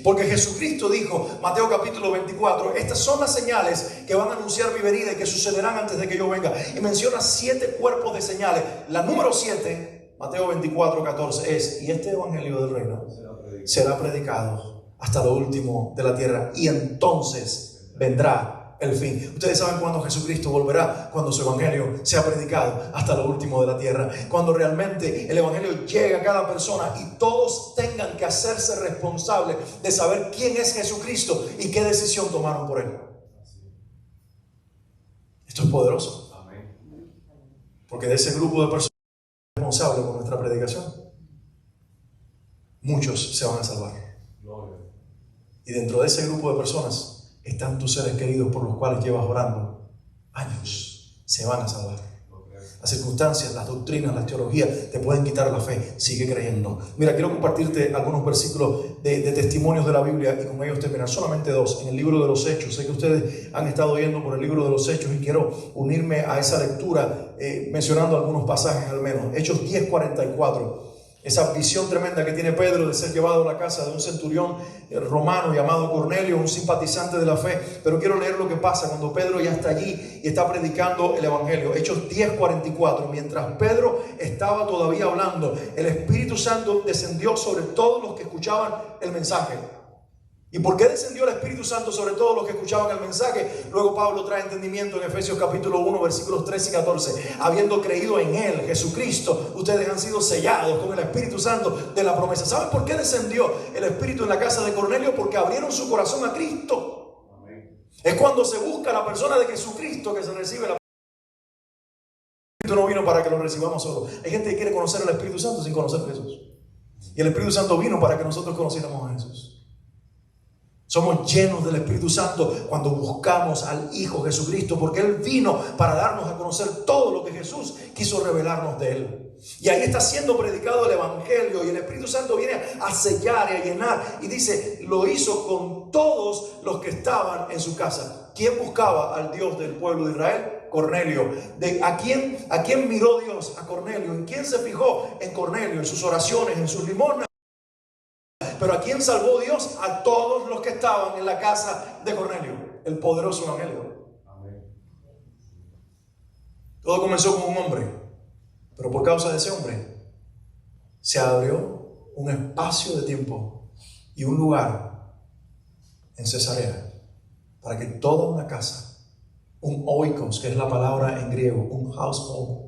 Porque Jesucristo dijo, Mateo capítulo 24, estas son las señales que van a anunciar mi venida y que sucederán antes de que yo venga. Y menciona 7 cuerpos de señales. La número 7, Mateo 24, 14, es: y este evangelio del reino será predicado hasta lo último de la tierra, y entonces vendrá el fin. Ustedes saben cuándo Jesucristo volverá: cuando su evangelio sea predicado hasta lo último de la tierra, cuando realmente el evangelio llegue a cada persona y todos tengan que hacerse responsables de saber quién es Jesucristo y qué decisión tomaron por él. Esto es poderoso, porque de ese grupo de personas responsables por nuestra predicación, muchos se van a salvar. Y dentro de ese grupo de personas están tus seres queridos por los cuales llevas orando años. Se van a salvar. Las circunstancias, las doctrinas, las teologías te pueden quitar la fe. Sigue creyendo. Mira, quiero compartirte algunos versículos de testimonios de la Biblia, y con ellos terminar. Solamente 2 en el libro de los Hechos. Sé que ustedes han estado yendo por el libro de los Hechos y quiero unirme a esa lectura mencionando algunos pasajes al menos. Hechos 10:44. Esa visión tremenda que tiene Pedro de ser llevado a la casa de un centurión romano llamado Cornelio, un simpatizante de la fe. Pero quiero leer lo que pasa cuando Pedro ya está allí y está predicando el evangelio. Hechos 10:44. Mientras Pedro estaba todavía hablando, el Espíritu Santo descendió sobre todos los que escuchaban el mensaje. ¿Y por qué descendió el Espíritu Santo sobre todos los que escuchaban el mensaje? Luego Pablo trae entendimiento en Efesios capítulo 1, versículos 13 y 14. Habiendo creído en Él, Jesucristo, ustedes han sido sellados con el Espíritu Santo de la promesa. ¿Saben por qué descendió el Espíritu en la casa de Cornelio? Porque abrieron su corazón a Cristo. Amén. Es cuando se busca la persona de Jesucristo que se recibe la. El Espíritu no vino para que lo recibamos solo. Hay gente que quiere conocer al Espíritu Santo sin conocer a Jesús. Y el Espíritu Santo vino para que nosotros conociéramos a Jesús. Somos llenos del Espíritu Santo cuando buscamos al Hijo Jesucristo, porque Él vino para darnos a conocer todo lo que Jesús quiso revelarnos de Él. Y ahí está siendo predicado el Evangelio, y el Espíritu Santo viene a sellar y a llenar. Y dice, lo hizo con todos los que estaban en su casa. ¿Quién buscaba al Dios del pueblo de Israel? Cornelio. ¿A quién miró Dios? A Cornelio. ¿En quién se fijó? En Cornelio, en sus oraciones, en sus limosnas. Pero ¿a quién salvó Dios? A todos los que estaban en la casa de Cornelio. El poderoso evangelio. Amén. Todo comenzó con un hombre, pero por causa de ese hombre se abrió un espacio de tiempo y un lugar en Cesarea para que toda una casa, un oikos, que es la palabra en griego, un household,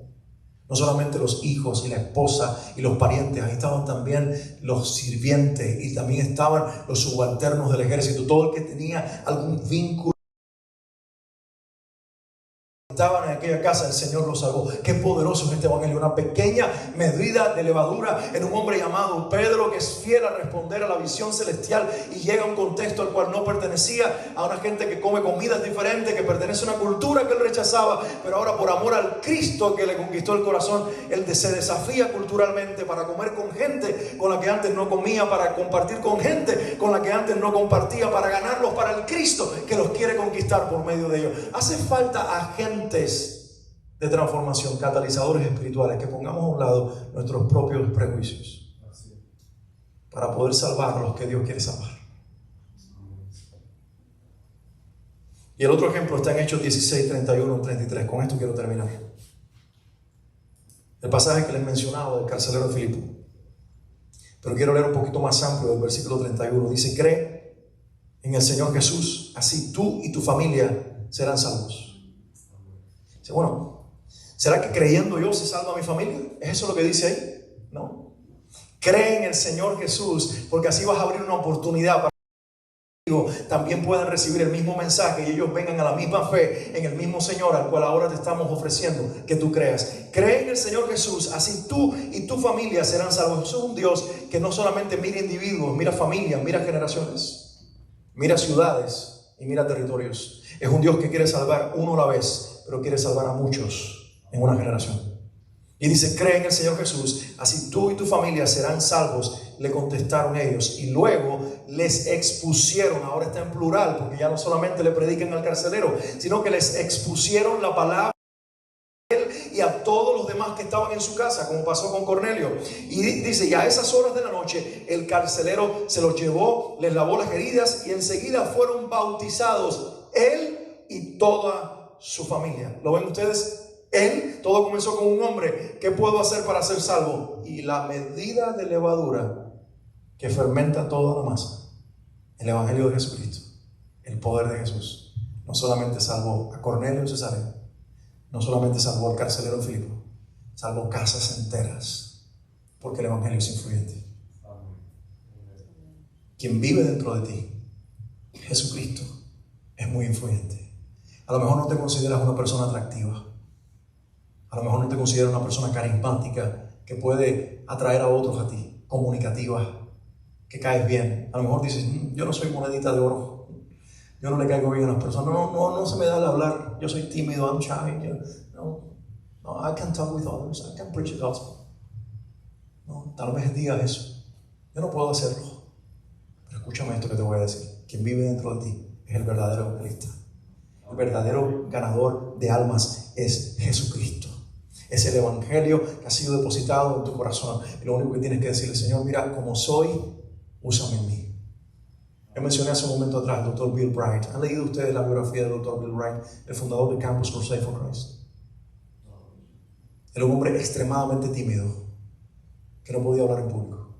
no solamente los hijos y la esposa y los parientes, ahí estaban también los sirvientes y también estaban los subalternos del ejército, todo el que tenía algún vínculo. Estaban en aquella casa, el Señor los salvó. Qué poderoso es este evangelio. Una pequeña medida de levadura en un hombre llamado Pedro, que es fiel a responder a la visión celestial y llega a un contexto al cual no pertenecía, a una gente que come comidas diferentes, que pertenece a una cultura que él rechazaba, pero ahora por amor al Cristo que le conquistó el corazón, él se desafía culturalmente para comer con gente con la que antes no comía, para compartir con gente con la que antes no compartía, para ganarlos para el Cristo que los quiere conquistar por medio de ellos. Hace falta agentes de transformación, catalizadores espirituales, que pongamos a un lado nuestros propios prejuicios para poder salvar a los que Dios quiere salvar. Y el otro ejemplo está en Hechos 16, 31, 33. Con esto quiero terminar. El pasaje que les mencionaba del carcelero de Filipo. Pero quiero leer un poquito más amplio del versículo 31. Dice: cree en el Señor Jesús, así tú y tu familia serán salvos. Dice, bueno, ¿será que creyendo yo se salva mi familia? ¿Es eso lo que dice ahí? No. Cree en el Señor Jesús, porque así vas a abrir una oportunidad para también puedan recibir el mismo mensaje y ellos vengan a la misma fe en el mismo Señor al cual ahora te estamos ofreciendo que tú creas. Cree en el Señor Jesús, así tú y tu familia serán salvos. Eso es un Dios que no solamente mira individuos, mira familias, mira generaciones, mira ciudades y mira territorios. Es un Dios que quiere salvar uno a la vez, pero quiere salvar a muchos en una generación. Y dice: cree en el Señor Jesús, así tú y tu familia serán salvos. Le contestaron ellos y luego les expusieron. Ahora está en plural, porque ya no solamente le predican al carcelero, sino que les expusieron la palabra a él y a todos los demás que estaban en su casa, como pasó con Cornelio. Y dice: y a esas horas de la noche el carcelero se los llevó, les lavó las heridas y enseguida fueron bautizados él y toda su familia. ¿Lo ven ustedes? Él, todo comenzó con un hombre. ¿Qué puedo hacer para ser salvo? Y la medida de levadura que fermenta toda la masa, el Evangelio de Jesucristo, el poder de Jesús, no solamente salvó a Cornelio en Cesarea, no solamente salvó al carcelero de Filipo, salvó casas enteras, porque el Evangelio es influyente. Quien vive dentro de ti, Jesucristo, es muy influyente. A lo mejor no te consideras una persona atractiva. A lo mejor no te consideras una persona carismática que puede atraer a otros a ti, comunicativa, que caes bien. A lo mejor dices: yo no soy monedita de oro, yo no le caigo bien a las personas, no se me da el hablar, yo soy tímido, I'm shy, no, I can talk with others, I can preach the gospel. No, tal vez digas eso, yo no puedo hacerlo. Pero escúchame esto que te voy a decir: quien vive dentro de ti es el verdadero evangelista. El verdadero ganador de almas es Jesucristo. Es el Evangelio que ha sido depositado en tu corazón. Y lo único que tienes que decirle: Señor, mira como soy, úsame en mí. Yo mencioné hace un momento atrás al Dr. Bill Bright. ¿Han leído ustedes la biografía del Dr. Bill Bright, el fundador de Campus Crusade for Christ? Era un hombre extremadamente tímido, que no podía hablar en público.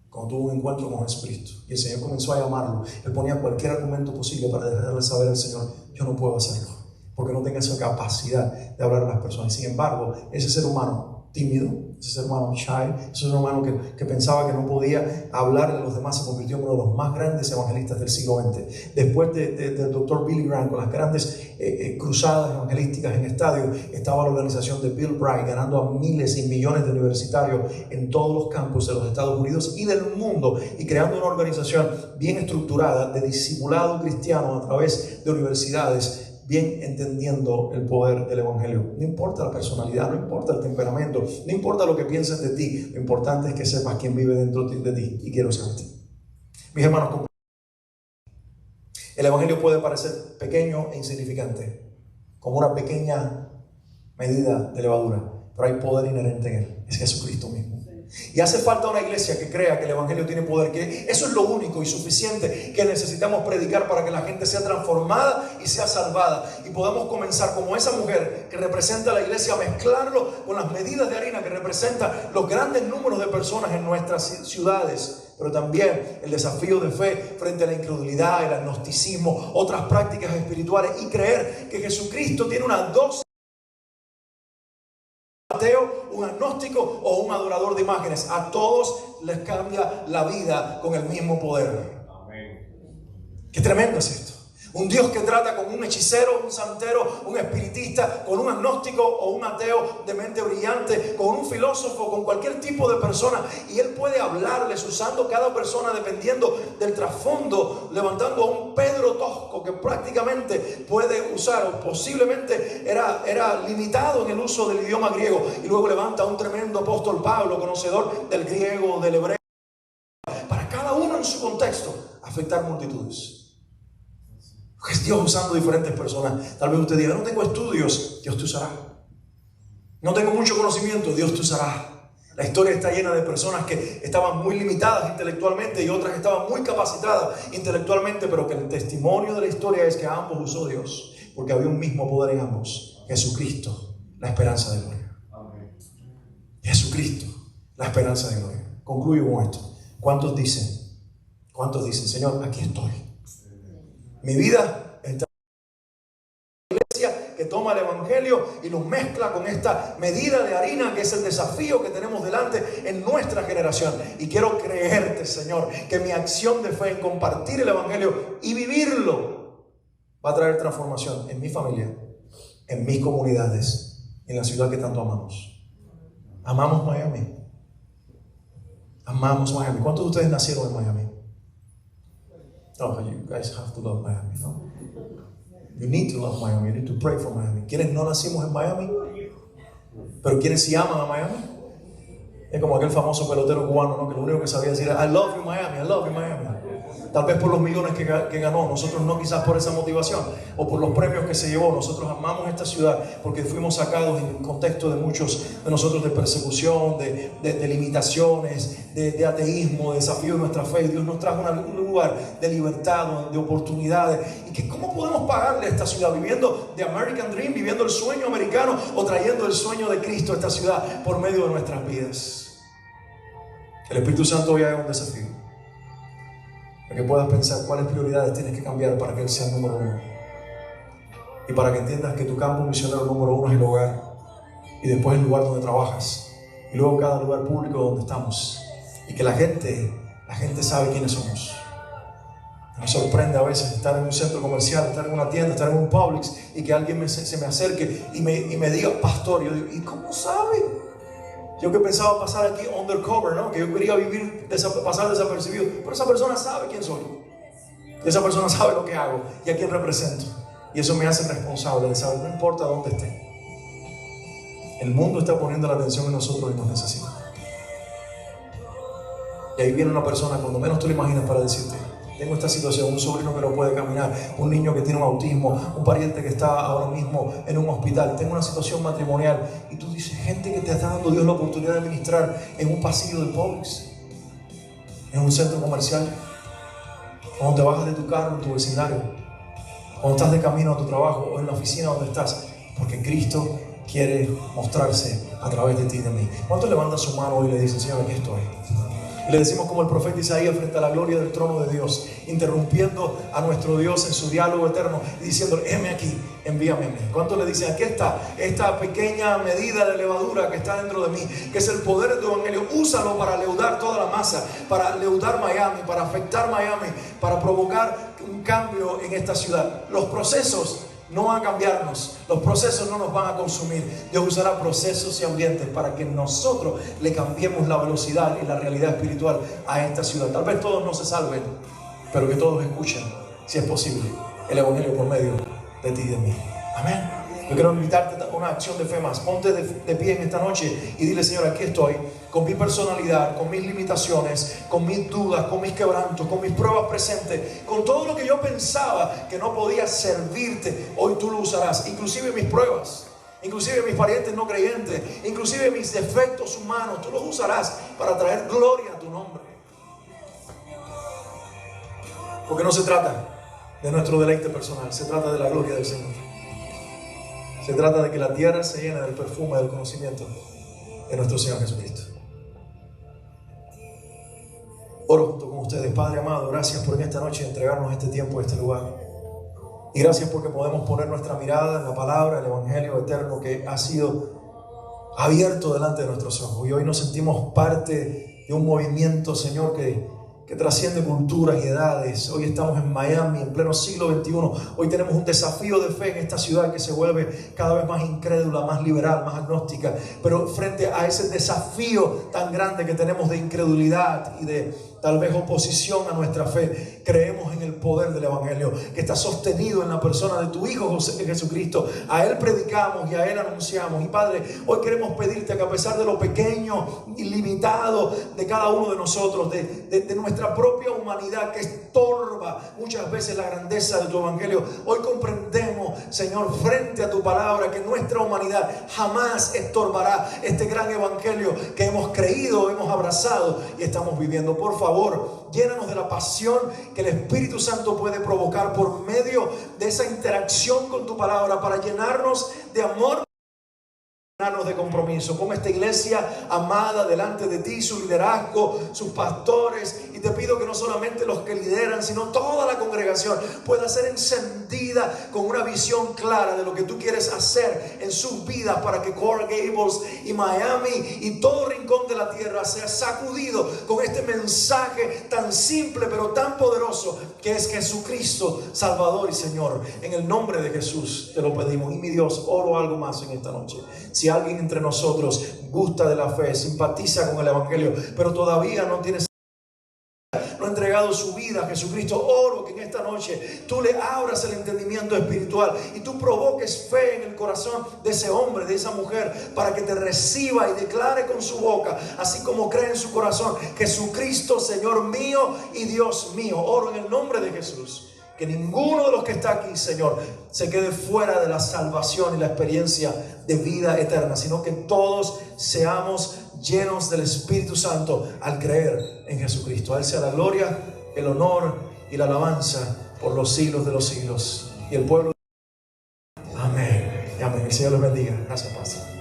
Cuando tuvo un encuentro con Jesucristo y el Señor comenzó a llamarlo, él ponía cualquier argumento posible para dejarle saber al Señor: yo no puedo hacerlo, porque no tengo esa capacidad de hablar a las personas. Sin embargo, ese ser humano tímido, ese ser humano shy, ese ser humano que pensaba que no podía hablar a los demás, se convirtió en uno de los más grandes evangelistas del siglo XX. Después del Dr. Billy Graham, con las grandes cruzadas evangelísticas en estadios, estaba la organización de Bill Bright, ganando a miles y millones de universitarios en todos los campus de los Estados Unidos y del mundo, y creando una organización bien estructurada de discipulado cristiano a través de universidades, bien entendiendo el poder del Evangelio. No importa la personalidad, no importa el temperamento, no importa lo que pienses de ti, lo importante es que sepas quién vive dentro de ti, y quiero ser de ti. Mis hermanos, el Evangelio puede parecer pequeño e insignificante, como una pequeña medida de levadura, pero hay poder inherente en él, es Jesucristo mismo. Y hace falta una iglesia que crea que el Evangelio tiene poder, que eso es lo único y suficiente que necesitamos predicar para que la gente sea transformada y sea salvada. Y podamos comenzar como esa mujer que representa a la iglesia, a mezclarlo con las medidas de harina que representan los grandes números de personas en nuestras ciudades. Pero también el desafío de fe frente a la incredulidad, el agnosticismo, otras prácticas espirituales, y creer que Jesucristo tiene una dosis, ateo, un agnóstico o un adorador de imágenes. A todos les cambia la vida con el mismo poder. Amén. Qué tremendo es esto. Un Dios que trata con un hechicero, un santero, un espiritista, con un agnóstico o un ateo de mente brillante, con un filósofo, con cualquier tipo de persona, y Él puede hablarles usando cada persona dependiendo del trasfondo, levantando a un Pedro tosco que prácticamente puede usar, o posiblemente era limitado en el uso del idioma griego, y luego levanta a un tremendo apóstol Pablo, conocedor del griego, del hebreo, para cada uno en su contexto afectar multitudes. Es Dios usando diferentes personas. Tal vez usted diga: no tengo estudios, Dios te usará. No tengo mucho conocimiento, Dios te usará. La historia está llena de personas que estaban muy limitadas intelectualmente y otras que estaban muy capacitadas intelectualmente, pero que el testimonio de la historia es que a ambos usó Dios, porque había un mismo poder en ambos: Jesucristo, la esperanza de gloria. Jesucristo, la esperanza de gloria. Concluyo con esto. ¿Cuántos dicen, Señor, aquí estoy? Mi vida está en la iglesia que toma el evangelio y lo mezcla con esta medida de harina que es el desafío que tenemos delante en nuestra generación. Y quiero creerte, Señor, que mi acción de fe en compartir el evangelio y vivirlo va a traer transformación en mi familia, en mis comunidades, en la ciudad que tanto amamos. Amamos Miami. Amamos Miami. ¿Cuántos de ustedes nacieron en Miami? Oh, you guys have to love Miami, ¿no? You need to love Miami. You need to pray for Miami. ¿Quiénes no nacimos en Miami? Pero ¿quiénes sí aman a Miami? Es como aquel famoso pelotero cubano, ¿no? Que lo único que sabía decir era I love you Miami, I love you Miami. Tal vez por los millones que ganó, nosotros no, quizás por esa motivación o por los premios que se llevó. Nosotros amamos esta ciudad porque fuimos sacados en el contexto de muchos de nosotros de persecución, de limitaciones, de ateísmo, de desafío de nuestra fe. Dios nos trajo a un lugar de libertad, de oportunidades. Y que ¿cómo podemos pagarle a esta ciudad? Viviendo de American Dream, viviendo el sueño americano o trayendo el sueño de Cristo a esta ciudad por medio de nuestras vidas. El Espíritu Santo hoy haga un desafío. Para que puedas pensar cuáles prioridades tienes que cambiar para que Él sea el número uno. Y para que entiendas que tu campo misionero número uno es el hogar. Y después el lugar donde trabajas. Y luego cada lugar público donde estamos. Y que la gente sabe quiénes somos. Me sorprende a veces estar en un centro comercial, estar en una tienda, estar en un Publix y que alguien se me acerque y me diga pastor. Yo digo, ¿y cómo sabe? Yo que pensaba pasar aquí undercover, ¿no? Que yo quería pasar desapercibido. Pero esa persona sabe quién soy. Y esa persona sabe lo que hago y a quién represento. Y eso me hace responsable de saber, no importa dónde esté. El mundo está poniendo la atención en nosotros y nos necesita. Y ahí viene una persona cuando menos tú lo imaginas para decirte, tengo esta situación, un sobrino que no puede caminar, un niño que tiene un autismo, un pariente que está ahora mismo en un hospital, tengo una situación matrimonial. Y tú dices, gente que te está dando Dios la oportunidad de ministrar en un pasillo del Publix, en un centro comercial, cuando te bajas de tu carro en tu vecindario, cuando estás de camino a tu trabajo o en la oficina donde estás, porque Cristo quiere mostrarse a través de ti y de mí. ¿Cuántos levantan su mano y le dicen, Señor, aquí estoy? Y le decimos como el profeta Isaías frente a la gloria del trono de Dios, interrumpiendo a nuestro Dios en su diálogo eterno y diciéndole, heme aquí, envíame a mí. ¿Cuántos le dicen, aquí está esta pequeña medida de levadura que está dentro de mí, que es el poder de tu evangelio? Úsalo para leudar toda la masa, para leudar Miami, para afectar Miami, para provocar un cambio en esta ciudad. Los procesos no van a cambiarnos, los procesos no nos van a consumir. Dios usará procesos y ambientes para que nosotros le cambiemos la velocidad y la realidad espiritual a esta ciudad. Tal vez todos no se salven, pero que todos escuchen, si es posible, el evangelio por medio de ti y de mí. Amén. Yo quiero invitarte a una acción de fe más. Ponte de pie en esta noche y dile, Señor, aquí estoy, con mi personalidad, con mis limitaciones, con mis dudas, con mis quebrantos, con mis pruebas presentes, con todo lo que yo pensaba que no podía servirte. Hoy tú lo usarás, inclusive mis pruebas, inclusive mis parientes no creyentes, inclusive mis defectos humanos. Tú los usarás para traer gloria a tu nombre. Porque no se trata de nuestro deleite personal, se trata de la gloria del Señor. Se trata de que la tierra se llene del perfume del conocimiento de nuestro Señor Jesucristo. Oro junto con ustedes. Padre amado, gracias por en esta noche entregarnos este tiempo, este lugar. Y gracias porque podemos poner nuestra mirada en la palabra, el evangelio eterno que ha sido abierto delante de nuestros ojos. Y hoy nos sentimos parte de un movimiento, Señor, que trasciende culturas y edades. Hoy estamos en Miami, en pleno siglo XXI. Hoy tenemos un desafío de fe en esta ciudad que se vuelve cada vez más incrédula, más liberal, más agnóstica. Pero frente a ese desafío tan grande que tenemos de incredulidad y de tal vez oposición a nuestra fe, creemos en el poder del evangelio que está sostenido en la persona de tu Hijo Jesucristo. A Él predicamos y a Él anunciamos. Y Padre, hoy queremos pedirte que a pesar de lo pequeño y limitado de cada uno de nosotros, de nuestra propia humanidad que estorba muchas veces la grandeza de tu evangelio, hoy comprendemos, Señor, frente a tu palabra, que nuestra humanidad jamás estorbará este gran evangelio que hemos creído, hemos abrazado y estamos viviendo. Por favor, llénanos de la pasión que el Espíritu Santo puede provocar por medio de esa interacción con tu palabra, para llenarnos de amor, de compromiso con esta iglesia amada delante de ti, su liderazgo, sus pastores, y te pido que no solamente los que lideran, sino toda la congregación pueda ser encendida con una visión clara de lo que tú quieres hacer en sus vidas, para que Coral Gables y Miami y todo rincón de la tierra sea sacudido con este mensaje tan simple pero tan poderoso que es Jesucristo, Salvador y Señor. En el nombre de Jesús te lo pedimos. Y mi Dios, oro algo más en esta noche. Si alguien entre nosotros gusta de la fe, simpatiza con el evangelio, pero todavía no ha entregado su vida a Jesucristo, oro que en esta noche tú le abras el entendimiento espiritual y tú provoques fe en el corazón de ese hombre, de esa mujer, para que te reciba y declare con su boca, así como cree en su corazón: Jesucristo, Señor mío y Dios mío. Oro en el nombre de Jesús que ninguno de los que está aquí, Señor, se quede fuera de la salvación y la experiencia de vida eterna, sino que todos seamos llenos del Espíritu Santo al creer en Jesucristo. A Él sea la gloria, el honor y la alabanza por los siglos de los siglos. Y el pueblo, amén. Amén. El Señor los bendiga. Gracias, Pastor.